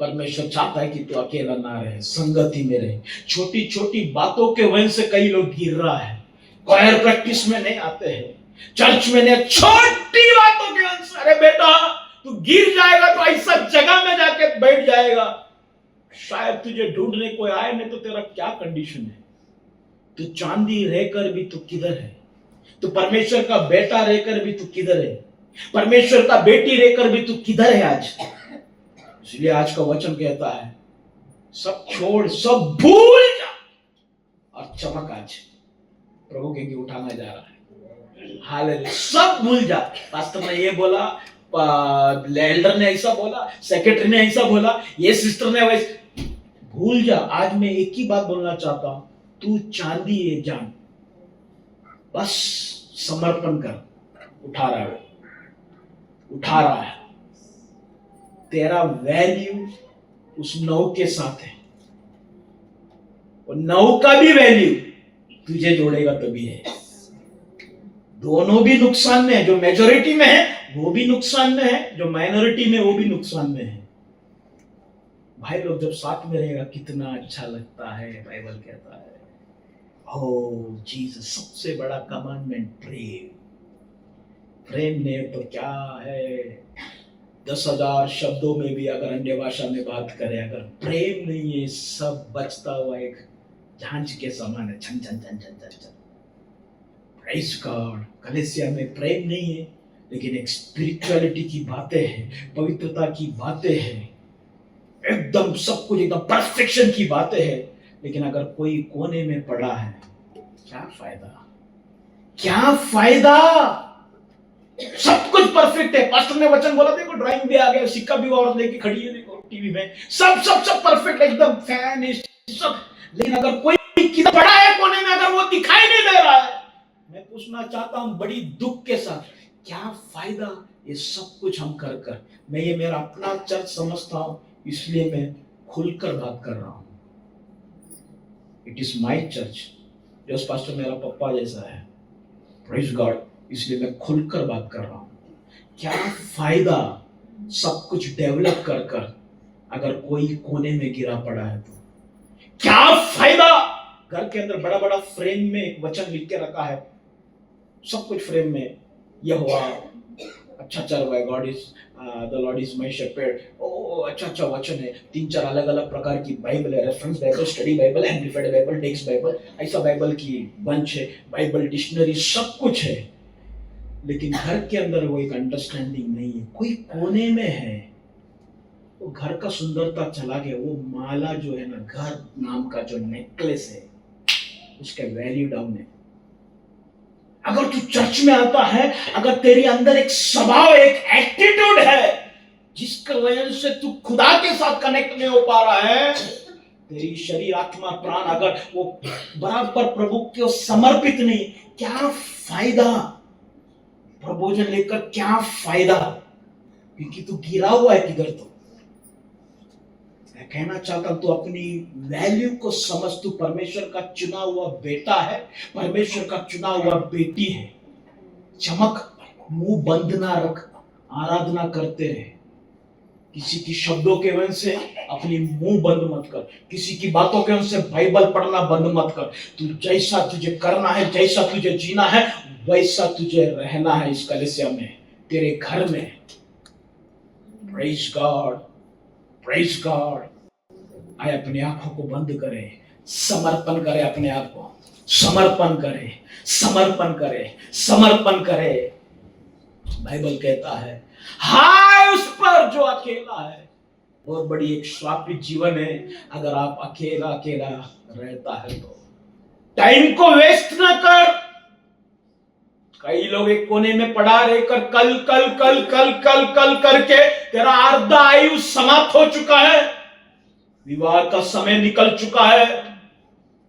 परमेश्वर चाहता है कि तू अकेला ना रहे, संगति में रहे। छोटी छोटी बातों के वजह से कई लोग गिर रहा है, क्वायर प्रैक्टिस में नहीं आते हैं, चर्च में नहीं, छोटी बातों के वजह से। अरे बेटा, तू गिर जाएगा तो ऐसा जगह में जाके बैठ जाएगा, शायद तुझे ढूंढने कोई आए, नहीं तो तेरा क्या कंडीशन है? तू चांदी रहकर भी तू किधर है? तू परमेश्वर का बेटा रहकर भी तू किधर है? परमेश्वर का बेटी रहकर भी तू किधर है आज? इसलिए आज का वचन कहता है, सब छोड़, सब भूल जा और चमक आज प्रभु के उठाना जा रहा है। हालेलुया, सब भूल जा। पास्टर ने ये बोला, एल्डर ने ऐसा बोला, सेक्रेटरी ने ऐसा बोला, ये सिस्टर ने वैसे, भूल जा। आज मैं एक ही बात बोलना चाहता हूं, तू चांदी है जान, बस समर्पण कर। उठा रहा है। तेरा वैल्यू उस 9 के साथ है, और 9 का भी वैल्यू तुझे जोड़ेगा तभी है। दोनों भी नुकसान में है, जो मेजॉरिटी में है वो भी नुकसान में है, जो माइनॉरिटी में वो भी नुकसान में है। भाई लोग जब साथ में रहेगा कितना अच्छा लगता है। बाइबल कहता है, ओ जीसस, सबसे बड़ा कमांडमेंट प्रेम ने तो क्या है, 10,000 शब्दों में भी अगर अन्य भाषा में बात करें, अगर प्रेम नहीं है, सब बचता हुआ एक झांझ के समान है, छन छन छन छन छन छन। Praise God. कलीसिया में प्रेम नहीं है, लेकिन एक स्पिरिचुअलिटी की बातें हैं, पवित्रता की बातें हैं, एकदम सब कुछ एकदम परफेक्शन की बातें हैं। लेकिन अगर कोई कोने में पड़ा है, क्या फायदा? क्या फायदा? सब कुछ परफेक्ट है। पास्टर ने वचन बोला, देखो ड्राइंग भी आ गया, सिक्का भी औरत लेके खड़ी है, देखो टीवी में, सब सब सब परफेक्ट, एकदम फैन सब। लेकिन अगर कोई किधर पड़ा है कोने में, अगर वो दिखाई नहीं दे रहा है, मैं पूछना चाहता हूं बड़ी दुख के साथ, क्या फायदा ये सब कुछ हम कर? मैं ये मेरा अपना चर्च समझता हूं, इसलिए मैं खुलकर बात कर रहा हूं। It is my church. Jose pastor मेरा पप्पा जैसा है, प्रेज गॉड, इसलिए मैं खुलकर बात कर रहा हूं। क्या फायदा सब कुछ डेवलप कर अगर कोई कोने में गिरा पड़ा है तो? क्या फायदा? घर के अंदर बड़ा बड़ा फ्रेम में एक वचन लिख के रखा है, सब कुछ फ्रेम में, यह हुआ अच्छा चल रहा है, God is the Lord is my shepherd, oh अच्छा वचन है। 3-4 अलग अलग प्रकार की बाइबल है, reference Bible, study Bible, amplified Bible, text Bible, ऐसा बाइबल की बंच है, बाइबल डिक्शनरी, सब कुछ है। लेकिन घर के अंदर वो एक अंडरस्टैंडिंग नहीं है, कोई कोने में है, वो घर का सुंदरता चला गया। वो माला जो है ना, घर नाम का जो नेकलेस है, उसका वैल्यू डाउन है। अगर तू चर्च में आता है, अगर तेरे अंदर एक स्वभाव, एक एटीट्यूड है, जिसकी वजह से तू खुदा के साथ कनेक्ट नहीं हो पा रहा है, तेरी शरीर, आत्मा, प्राण अगर वो बराबर प्रभु को समर्पित नहीं, क्या फायदा? प्रभोजन लेकर क्या फायदा? क्योंकि तू गिरा हुआ है किधर। तो मैं कहना चाहता हूं, तू अपनी वैल्यू को समझ। तू परमेश्वर का चुना हुआ बेटा है, परमेश्वर का चुना हुआ बेटी है। चमक, मुंह बंद ना रख, आराधना करते रहे। किसी की शब्दों के वजह से अपनी मुंह बंद मत कर, किसी की बातों के वजह से बाइबल पढ़ना बंद मत कर। तू जैसा तुझे करना है, जैसा तुझे जीना है, वैसा तुझे रहना है इस कलीसिया में, तेरे घर में। Praise God, praise God. आए अपनी आंखों को बंद करे, समर्पण करे, अपने आप को समर्पण करे, समर्पण करे, समर्पण करे। बाइबल कहता है, हाय उस पर जो अकेला है, बहुत बड़ी एक श्रापित जीवन है अगर आप अकेला अकेला रहता है तो। टाइम को वेस्ट ना कर। कई लोग एक कोने में पड़ा रहकर कल कल कल कल कल कल करके तेरा आधा आयु समाप्त हो चुका है, विवाह का समय निकल चुका है,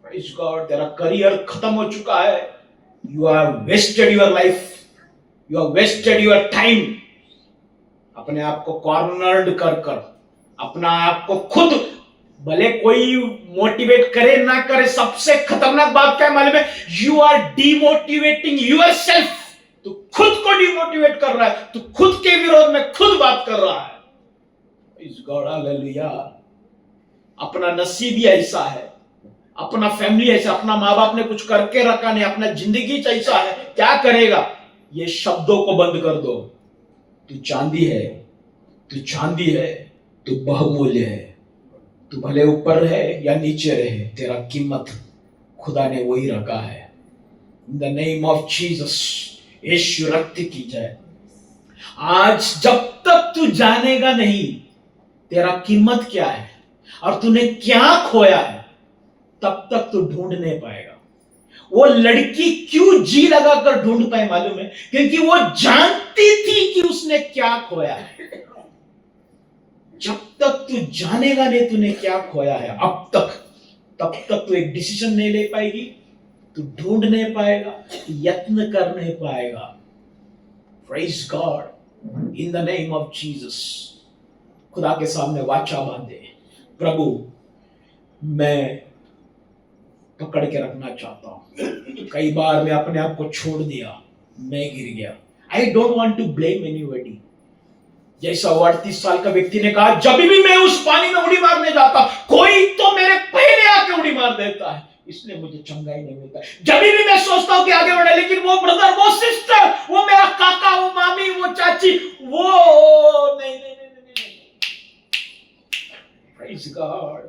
प्रेज़ गॉड, तेरा करियर खत्म हो चुका है। You are wasted your life, you are wasted your time. अपने आप को कॉर्नर्ड कर कर, अपना आप को खुद, भले कोई मोटिवेट करे ना करे, सबसे खतरनाक बात क्या है मालूम है? You are demotivating yourself. तू खुद को डीमोटिवेट कर रहा है, तू खुद के विरोध में खुद बात कर रहा है। Praise God, hallelujah. अपना नसीब ही ऐसा है, अपना फैमिली ऐसा, अपना माँ बाप ने कुछ करके रखा नहीं, अपना जिंदगी ऐसा है, क्या करेगा? ये शब्दों को बंद कर दो। तू चांदी है, तू चांदी है, तू बहुमूल्य है। तू भले ऊपर है या नीचे रहे, तेरा कीमत खुदा ने वही रखा है। In the name of Jesus, यीशु रक्त की जय। आज जब तक तू जानेगा नहीं तेरा कीमत क्या है और तूने क्या खोया है, तब तक तू ढूंढ नहीं पाएगा। वो लड़की क्यों जी लगाकर ढूंढ पाए मालूम है? क्योंकि वो जानती थी कि उसने क्या खोया है। जब तक तू जानेगा नहीं तूने क्या खोया है अब तक, तब तक तू एक डिसीजन नहीं ले पाएगी, तू ढूंढ नहीं पाएगा, तू यत्न कर नहीं पाएगा। Praise God, in the name of Jesus. खुदा के सामने वाचा बांधे, प्रभु मैं पकड़ के रखना चाहता हूं। कई बार मैं अपने आप को छोड़ दिया, मैं गिर गया। I don't want to blame anybody. जैसा 38 साल का व्यक्ति ने कहा, जब भी मैं उस पानी में उड़ी मारने जाता कोई तो मेरे पहले आके उड़ी मार देता है, इसलिए मुझे चंगाई नहीं मिलता। जब भी मैं सोचता हूं कि आगे बढ़े, लेकिन वो ब्रदर, वो सिस्टर, वो मेरा काका, वो मामी, वो चाची, वो नहीं नहीं नहीं नहीं नहीं। प्रेज़ गॉड,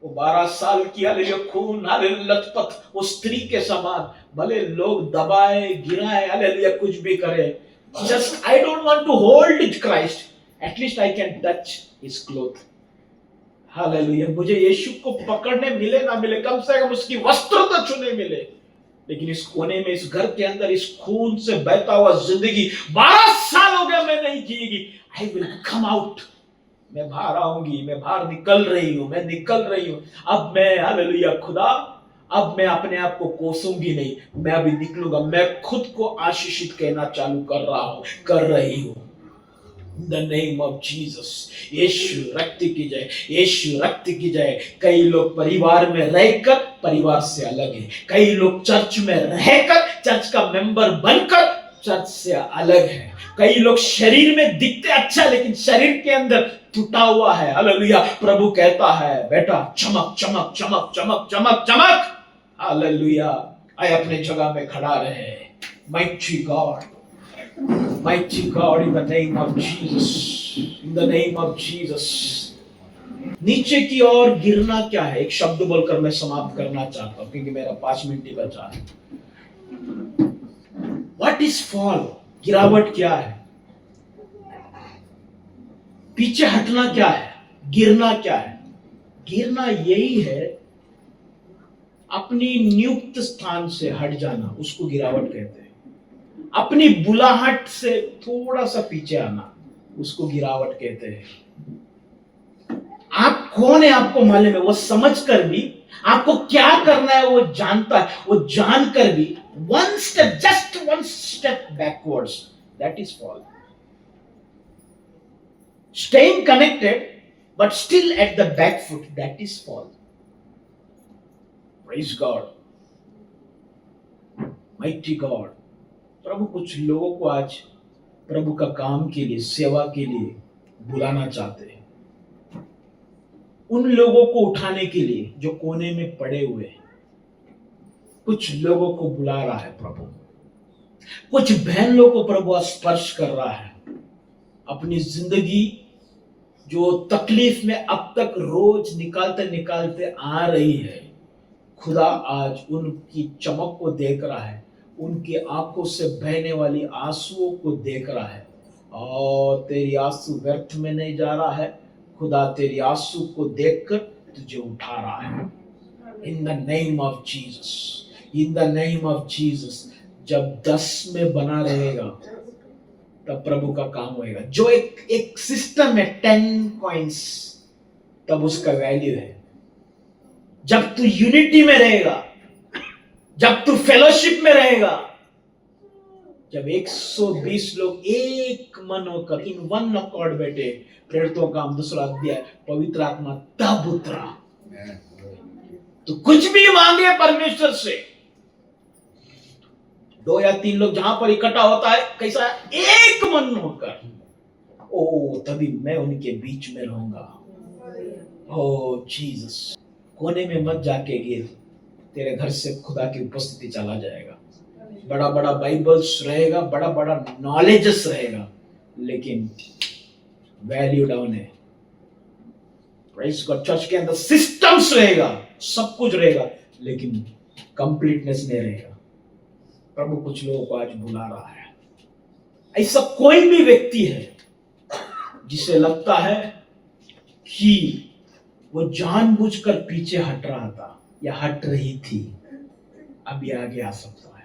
वो 12 साल की हालेलुया खून, हालेलुया लथपथ, वो स्त्री के समान, भले लोग दबाए गिराए, हालेलुया कुछ भी करे, just I don't want to hold Christ, at least I can touch his cloth. Hallelujah. मुझे यीशु को पकड़ने मिले ना मिले, कम से कम उसकी वस्त्र तो छूने मिले, लेकिन इस कोने में, इस घर के अंदर, इस खून से बहता हुआ जिंदगी 12 साल हो गया मैं नहीं जिएगी। I will come out, मैं बाहर आऊंगी, मैं बाहर निकल रही हूं, मैं निकल रही हूं। अब मैं, हालेलुया खुदा, अब मैं अपने आप को कोसूंगी नहीं, मैं अभी निकलूंगा। मैं खुद को आशीषित कहना चालू कर रहा हूं, कर रही हूं। In the name of Jesus, यीशु रक्त की जय, यीशु रक्त की जय। कई लोग परिवार में रहकर परिवार से अलग है, कई लोग चर्च में रहकर, चर्च का मेंबर बनकर चर्च से अलग है, कई लोग शरीर में दिखते अच्छा लेकिन शरीर के अंदर टूटा हुआ है। हालेलुया। प्रभु कहता है, बेटा चमक चमक चमक चमक चमक चमक। हालेलुया। आए अपने जगह में खड़ा रहे। Mighty God, mighty God, in the name of Jesus, in the name of Jesus। नीचे की ओर गिरना क्या है? एक शब्द बोलकर मैं समाप्त करना चाहता हूं क्योंकि मेरा 5 मिनट ही बचा है। What is fall? गिरावट क्या है? पीछे हटना क्या है? गिरना क्या है? गिरना यही है, अपनी नियुक्त स्थान से हट जाना, उसको गिरावट कहते हैं। अपनी बुलाहट से थोड़ा सा पीछे आना, उसको गिरावट कहते हैं। आप कौन है आपको मालूम है, वो समझ कर भी आपको क्या करना है वो जानता है, वो जानकर भी one step, just one step backwards, that is fall. Staying connected but still at the back foot, that is fall. Praise God, mighty God। प्रभु कुछ लोगों को आज प्रभु का काम के लिए, सेवा के लिए बुलाना चाहते हैं। उन लोगों को उठाने के लिए जो कोने में पड़े हुए हैं, कुछ लोगों को बुला रहा है प्रभु। कुछ बहनों को प्रभु स्पर्श कर रहा है। अपनी जिंदगी जो तकलीफ में अब तक रोज निकालते निकालते आ रही है, खुदा आज उनकी चमक को देख रहा है, उनकी आंखों से बहने वाली आंसुओं को देख रहा है, और तेरी आंसू व्यर्थ में नहीं जा रहा है। खुदा तेरी आंसू को देखकर तुझे उठा रहा है। In the name of Jesus, in the name of Jesus. जब 10 में बना रहेगा तब प्रभु का काम होएगा। जो एक सिस्टम है 10 कॉइंस, तब उसका वैल्यू है। जब तू यूनिटी में रहेगा, जब तू फेलोशिप में रहेगा, जब 120 लोग एक मन होकर इन वन अकॉर्ड बैठे, प्रेरितों का 2 अध्याय, पवित्र आत्मा तब उतरा। तो कुछ भी मांगे परमेश्वर से, 2 या 3 लोग जहां पर इकट्ठा होता है, कैसा एक मन होकर, ओ तभी मैं उनके बीच में रहूंगा। ओ जीसस, कोने में मत जाके गिर, तेरे घर से खुदा की उपस्थिति चला जाएगा। बड़ा बड़ा बाइबल्स रहेगा, बड़ा बड़ा नॉलेजेस रहेगा, लेकिन वैल्यू डाउन है। Praise God. चर्च के अंदर सिस्टम्स रहेगा, सब कुछ रहेगा, लेकिन कंप्लीटनेस नहीं रहेगा। प्रभु कुछ लोगों को आज बुला रहा है। ऐसा कोई भी व्यक्ति है जिसे लगता है कि वो जानबूझकर पीछे हट रहा था या हट रही थी, अभी आगे आ सकता है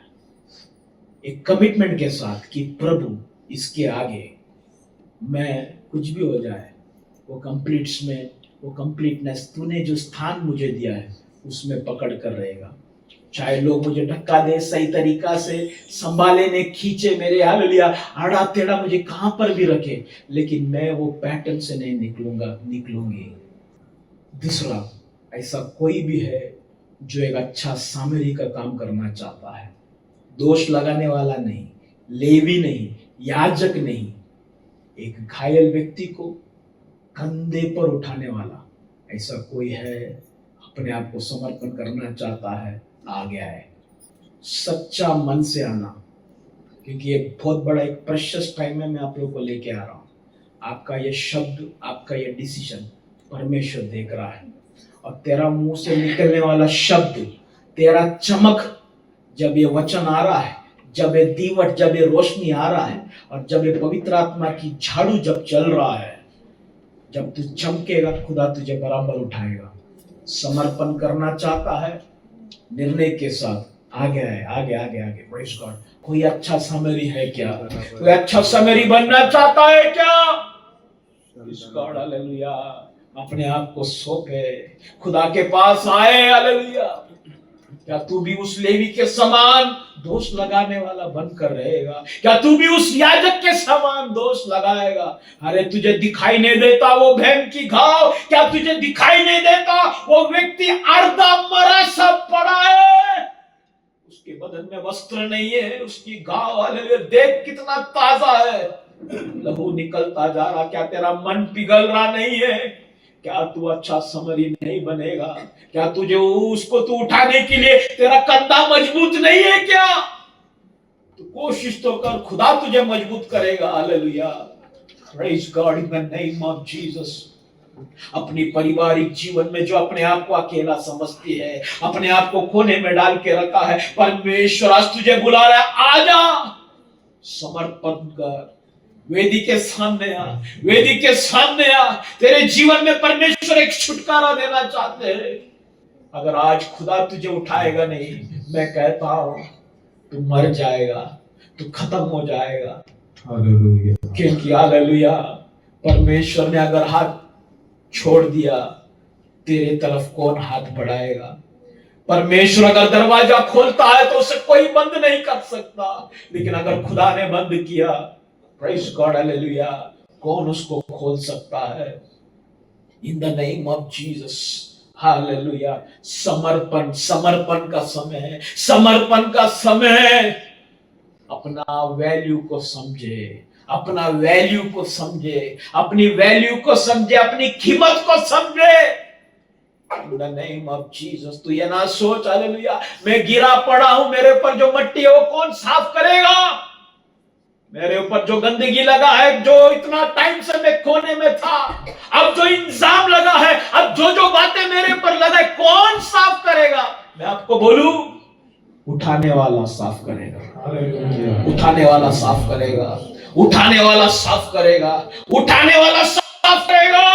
एक कमिटमेंट के साथ कि प्रभु इसके आगे मैं कुछ भी हो जाए, वो कंप्लीट्स में, वो कंप्लीटनेस तूने जो स्थान मुझे दिया है उसमें पकड़ कर रहेगा। चाहे लोग मुझे धक्का दे, सही तरीका से संभाले ने, खींचे मेरे, हालेलुया, आड़ा टेढ़ा मुझे कहां पर भी रखे, लेकिन मैं वो पैटर्न से नहीं निकलूंगी। दूसरा, ऐसा कोई भी है जो एक अच्छा सामरी का काम करना चाहता है, दोष लगाने वाला नहीं, लेवी नहीं, याजक नहीं, एक घायल व्यक्ति को कंधे पर उठाने वाला, ऐसा कोई है, अपने आप को समर्पण करना चाहता है, आ गया है। सच्चा मन से आना, क्योंकि ये बहुत बड़ा एक प्रेशियस टाइम है। मैं आप लोगों को लेके आ रहा हूं। आपका ये शब्द, आपका ये डिसीजन परमेश्वर देख रहा है, और तेरा मुंह से निकलने वाला शब्द, तेरा चमक, जब ये वचन आ रहा है, जब ये दीवट, जब ये रोशनी आ रहा है, और जब ये पवित्र आत्मा की झाड़ू जब चल रहा है, जब तू चमकेगा, खुदा तुझे बराबर उठाएगा। समर्पण करना चाहता है, निर्णय के साथ आगे है, आगे। Praise God. कोई अच्छा समरी है क्या? कोई अच्छा समरी बनना चाहता है क्या? Praise God, hallelujah. अपने आप को सौंपे, खुदा के पास आए, हालेलुया। क्या तू भी उस लेवी के समान दोष लगाने वाला बनकर रहेगा? क्या तू भी उस याजक के समान दोष लगाएगा? अरे तुझे दिखाई नहीं देता वो बहन की घाव? क्या तुझे दिखाई नहीं देता वो व्यक्ति अर्धा मरा सब पड़ा है, उसके बदन में वस्त्र नहीं है, उसकी घाव, हालेलुया, देख कितना ताजा है, लहू निकलता जा रहा। क्या तेरा मन पिघल रहा नहीं है? क्या तू अच्छा समरी नहीं बनेगा? क्या तुझे उसको तू उठाने के लिए तेरा कंधा मजबूत नहीं है क्या? तू कोशिश तो कर, खुदा तुझे मजबूत करेगा। Hallelujah, praise God, in the name of Jesus. अपनी पारिवारिक जीवन में जो अपने आप को अकेला समझती है, अपने आप को कोने में डाल के रखा है, परमेश्वर आज तुझे बुला रहा है, आजा, समर्पण कर, वेदी के सामने आ, वेदी के सामने आ। तेरे जीवन में परमेश्वर एक छुटकारा देना चाहते हैं। अगर आज खुदा तुझे उठाएगा नहीं, मैं कहता हूं तू मर जाएगा, तू खत्म हो जाएगा। हालेलुया। क्योंकि हालेलुया, परमेश्वर ने अगर हाथ छोड़ दिया, तेरे तरफ कौन हाथ बढ़ाएगा? परमेश्वर अगर दरवाजा खोलता है तो उसे कोई बंद नहीं कर सकता, लेकिन अगर खुदा ने बंद किया, प्रेज़ गॉड, हालेलुया, कौन उसको खोल सकता है? In the name of Jesus, hallelujah. समर्पण का समय है, समर्पण का समय है। अपना वैल्यू को समझे, अपना वैल्यू को समझे, अपनी वैल्यू को समझे, अपनी कीमत को समझे। In the name of Jesus, तू ये ना सोच, हालेलुया, मैं गिरा पड़ा हूं, मेरे ऊपर जो मट्टी है वो कौन साफ करेगा? मेरे ऊपर जो गंदगी लगा है, जो इतना टाइम से मैं कोने में था, अब जो इंजाम लगा है, अब जो बातें मेरे ऊपर लगा है, कौन साफ करेगा? मैं आपको बोलूं, उठाने वाला साफ करेगा, उठाने वाला साफ करेगा, उठाने वाला साफ करेगा, उठाने वाला साफ करेगा।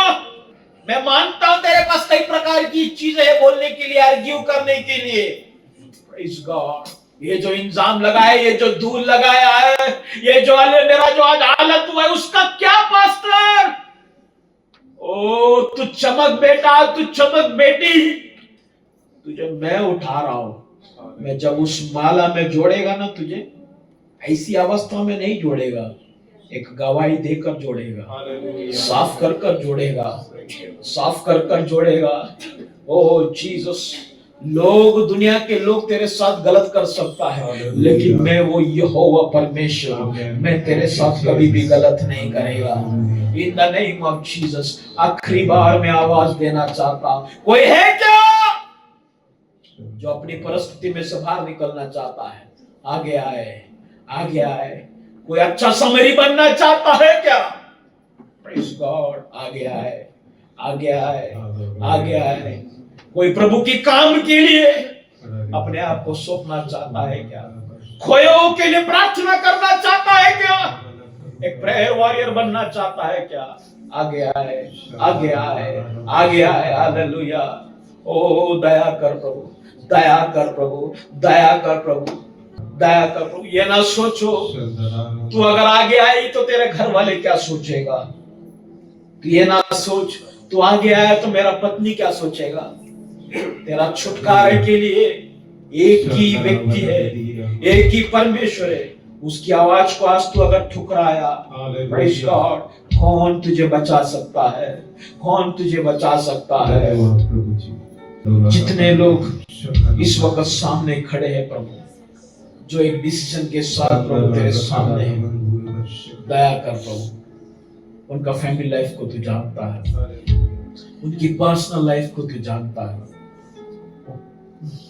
मैं मानता हूं तेरे पास कई प्रकार की चीजें हैं बोलने के लिए, आर्ग्यू करने के लिए। Praise God. ये जो इंजाम लगा है, ये जो धूल लगाया है, ये जो मेरा जो आज हालत हुआ है, उसका क्या पास्टर? ओ तू चमक बेटा, तू चमक बेटी, तुझे मैं उठा रहा हूं। मैं जब उस माला में जोड़ेगा ना, तुझे ऐसी अवस्था में नहीं जोड़ेगा, एक गवाही देकर जोड़ेगा, साफ कर कर जोड़ेगा, साफ कर कर जोड़ेगा। ओ जीसस, लोग, दुनिया के लोग तेरे साथ गलत कर सकता है, लेकिन मैं वो यहोवा परमेश्वर, मैं तेरे साथ कभी भी गलत नहीं करेगा। इन द नेम ऑफ जीसस। आखिरी बार मैं आवाज देना चाहता हूं, कोई है क्या जो अपनी परिस्थिति में से बाहर निकलना चाहता है? आगे आए, आगे आए। कोई अच्छा समरी बनना चाहता है क्या? Praise God. आगे आए, आगे आए, आगे आए। कोई प्रभु की काम के लिए अपने आप को सौंपना चाहता है क्या? खोयों के लिए प्रार्थना करना चाहता है क्या? एक प्रेयर वॉरियर बनना चाहता है क्या? आगे आए, आगे आए, आगे आए। हालेलुया। ओ दया कर प्रभु, दया कर प्रभु, दया कर प्रभु, दया कर प्रभु। ये ना सोचो तू अगर आगे आई तो तेरे घर वाले क्या सोचेगा। ये ना सोच तू आगे आया तो मेरा पत्नी क्या सोचेगा। तेरा छुटकारे के लिए एक ही व्यक्ति है, एक ही परमेश्वर है। उसकी आवाज को आज तू अगर ठुकराया, प्रेज गॉड, कौन तुझे बचा सकता है? कौन तुझे बचा सकता है? जितने लोग इस वक्त सामने खड़े हैं प्रभु, जो एक डिसीजन के साथ प्रभु तेरे सामने है, दया कर प्रभु। उनका फैमिली लाइफ को तू जानता है, उनकी पर्सनल लाइफ को तू जानता है।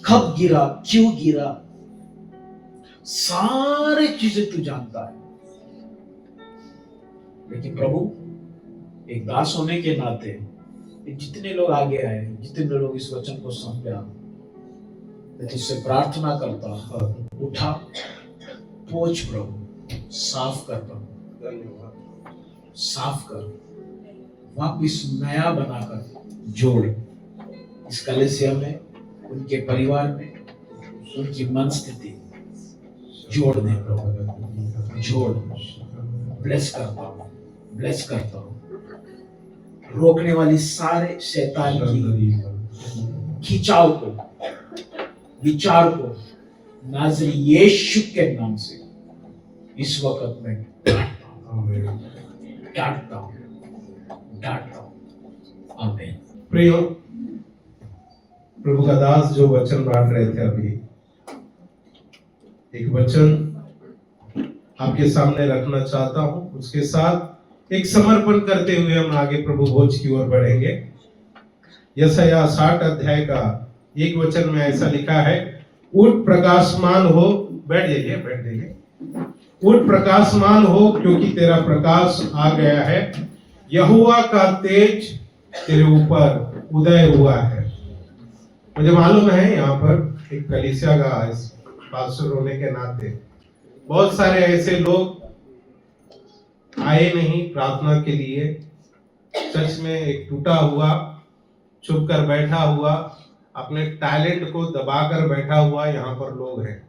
कब गिरा, क्यों गिरा, सारी चीजें तू जानता है। लेकिन प्रभु, एक दास होने के नाते जितने लोग आगे आए, जितने लोग इस वचन को समझा, मैं तुझसे प्रार्थना करता हूं, उठा, पोंछ प्रभु, साफ कर प्रभु, साफ कर, वापिस नया बनाकर जोड़। इस कलीसिया में, उनके परिवार में, उनकी मन स्थिति जोड़ दे प्रभु, जोड़। ब्लेस करता हूं, ब्लेस करता हूं। रोकने वाली सारे शैतान की खिंचाव को, विचार को नाज़री यीशु के नाम से इस वक्त में डांटता हूं, डांटता हूं। आमीन। प्रियो, प्रभु का दास जो वचन बांट रहे थे अभी, एक वचन आपके सामने रखना चाहता हूं। उसके साथ एक समर्पण करते हुए हम आगे प्रभु भोज की ओर बढ़ेंगे। यशायाह 60 अध्याय का एक वचन में ऐसा लिखा है, उठ प्रकाशमान हो। बैठ जाइए, बैठ जाइए। उठ प्रकाशमान हो, क्योंकि तेरा प्रकाश आ गया है, यहोवा का तेज तेरे ऊपर उदय हुआ है। मुझे मालूम है यहाँ पर एक कलीसिया का पास्टर होने के नाते बहुत सारे ऐसे लोग आए नहीं प्रार्थना के लिए। चर्च में एक टूटा हुआ, चुप कर बैठा हुआ, अपने टैलेंट को दबाकर बैठा हुआ यहाँ पर लोग हैं।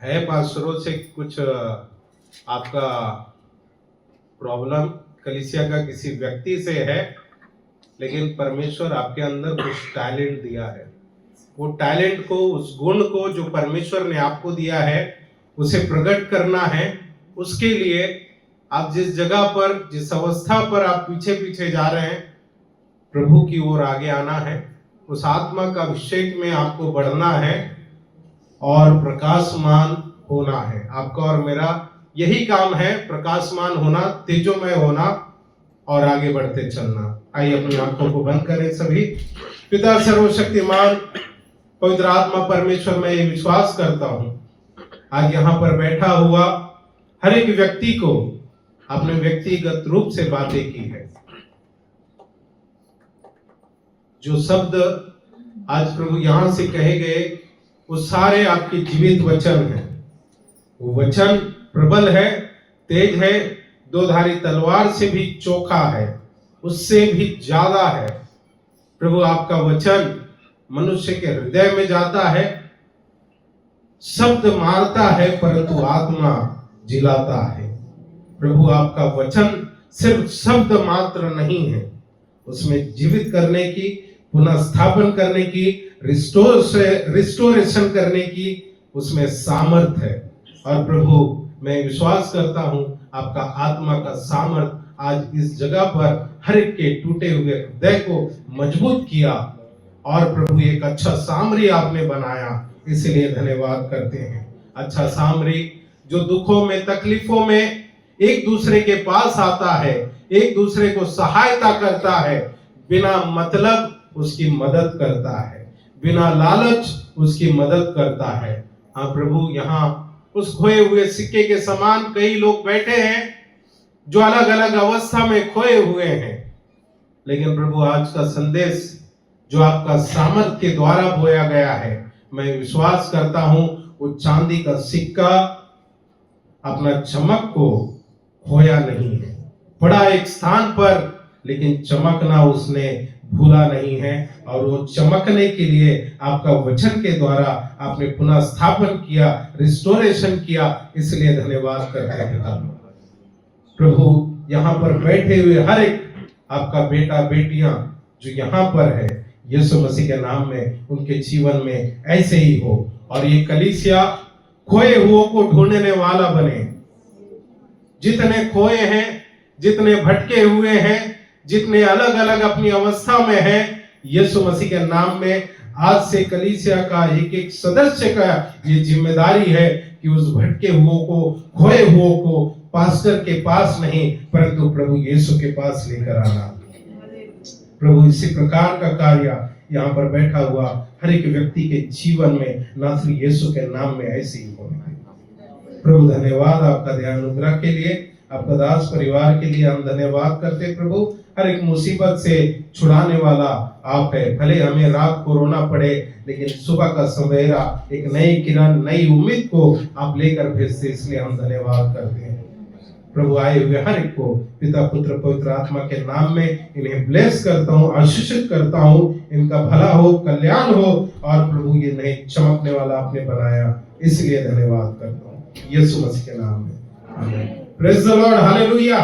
है पास्टरों से कुछ आपका प्रॉब्लम, कलीसिया का किसी व्यक्ति से है, लेकिन परमेश्वर आपके अंदर कुछ टैलेंट दिया है। वो टैलेंट को, उस गुण को जो परमेश्वर ने आपको दिया है, उसे प्रकट करना है। उसके लिए आप जिस जगह पर, जिस अवस्था पर आप पीछे पीछे जा रहे हैं, प्रभु की ओर आगे आना है। उस आत्मा का अभिषेक में आपको बढ़ना है और प्रकाशमान होना है। आपका और मेरा यही काम है, प्रकाशमान होना, तेजोमय होना और आगे बढ़ते चलना। आइए अपनी आंखों को बंद करें सभी। पिता सर्वशक्तिमान पवित्र आत्मा परमेश्वर, मैं ये विश्वास करता हूं आज यहाँ पर बैठा हुआ हर एक व्यक्ति को आपने व्यक्तिगत रूप से बातें की है। जो शब्द आज प्रभु यहां से कहे गए, वो सारे आपके जीवित वचन हैं। वो वचन प्रबल है, तेज है, दो धारी तलवार से भी चोखा है। उससे भी ज्यादा है। प्रभु आपका वचन मनुष्य के हृदय में जाता है, शब्द मारता है परंतु आत्मा जिलाता है। प्रभु आपका वचन सिर्फ शब्द मात्र नहीं है, उसमें जीवित करने की, पुनः स्थापन करने की, रिस्टोरेशन करने की उसमें सामर्थ है। और प्रभु मैं विश्वास करता हूं आपका आत्मा का सामर्थ आज इस जगह पर हर एक के टूटे हुए हृदय को मजबूत किया और प्रभु एक अच्छा सामरी आपने बनाया, इसलिए धन्यवाद करते हैं। अच्छा सामरी जो दुखों में, तकलीफों में एक दूसरे के पास आता है, एक दूसरे को सहायता करता है, बिना मतलब उसकी मदद करता है, बिना लालच उसकी मदद करता है। हाँ प्रभु, यहाँ उस खोए हुए सिक्के के समान कई लोग बैठे हैं जो अलग अलग अवस्था में खोए हुए हैं, लेकिन प्रभु आज का संदेश जो आपका सामर्थ के द्वारा बोया गया है, मैं विश्वास करता हूं वो चांदी का सिक्का अपना चमक को खोया नहीं है, पड़ा एक स्थान पर, लेकिन चमकना उसने भूला नहीं है। और वो चमकने के लिए आपका वचन के द्वारा आपने पुनः स्थापन किया, रिस्टोरेशन किया, इसलिए धन्यवाद करते हैं। प्रभु यहाँ पर बैठे हुए हर एक आपका बेटा बेटियां जो यहाँ पर है, यीशु मसीह के नाम में उनके जीवन में ऐसे ही हो और ये कलीसिया खोए हुओं को ढूंढने वाला बने। जितने खोए हैं, जितने भटके हुए हैं, जितने अलग अलग अपनी अवस्था में हैं, यीशु मसीह के नाम में आज से कलीसिया का एक एक सदस्य का ये जिम्मेदारी है कि उस भटके हुओं को, खोए हुओं को पास्टर के पास नहीं परंतु प्रभु यीशु के पास लेकर आना। प्रभु इसी प्रकार का कार्य यहाँ पर बैठा हुआ हर एक व्यक्ति के जीवन में नासरी यीशु के नाम में ऐसे ही होना है। प्रभु धन्यवाद आपका ध्यान अनुग्रह के लिए, आपका दास परिवार के लिए हम धन्यवाद करते। प्रभु हर एक मुसीबत से छुड़ाने वाला आप है। भले हमें रात को रोना पड़े, लेकिन सुबह का सवेरा एक नई किरण, नई उम्मीद को आप लेकर भेजते, इसलिए हम धन्यवाद करते हैं। प्रभु आए हुए हर एक को पिता पुत्र पवित्र आत्मा के नाम में इन्हें ब्लेस करता हूँ, आशीषित करता हूँ, इनका भला हो, कल्याण हो और प्रभु ये नए चमकने वाला आपने बनाया, इसलिए धन्यवाद करता हूँ यीशु मसीह के नाम में। आमीन। Praise the Lord, hallelujah.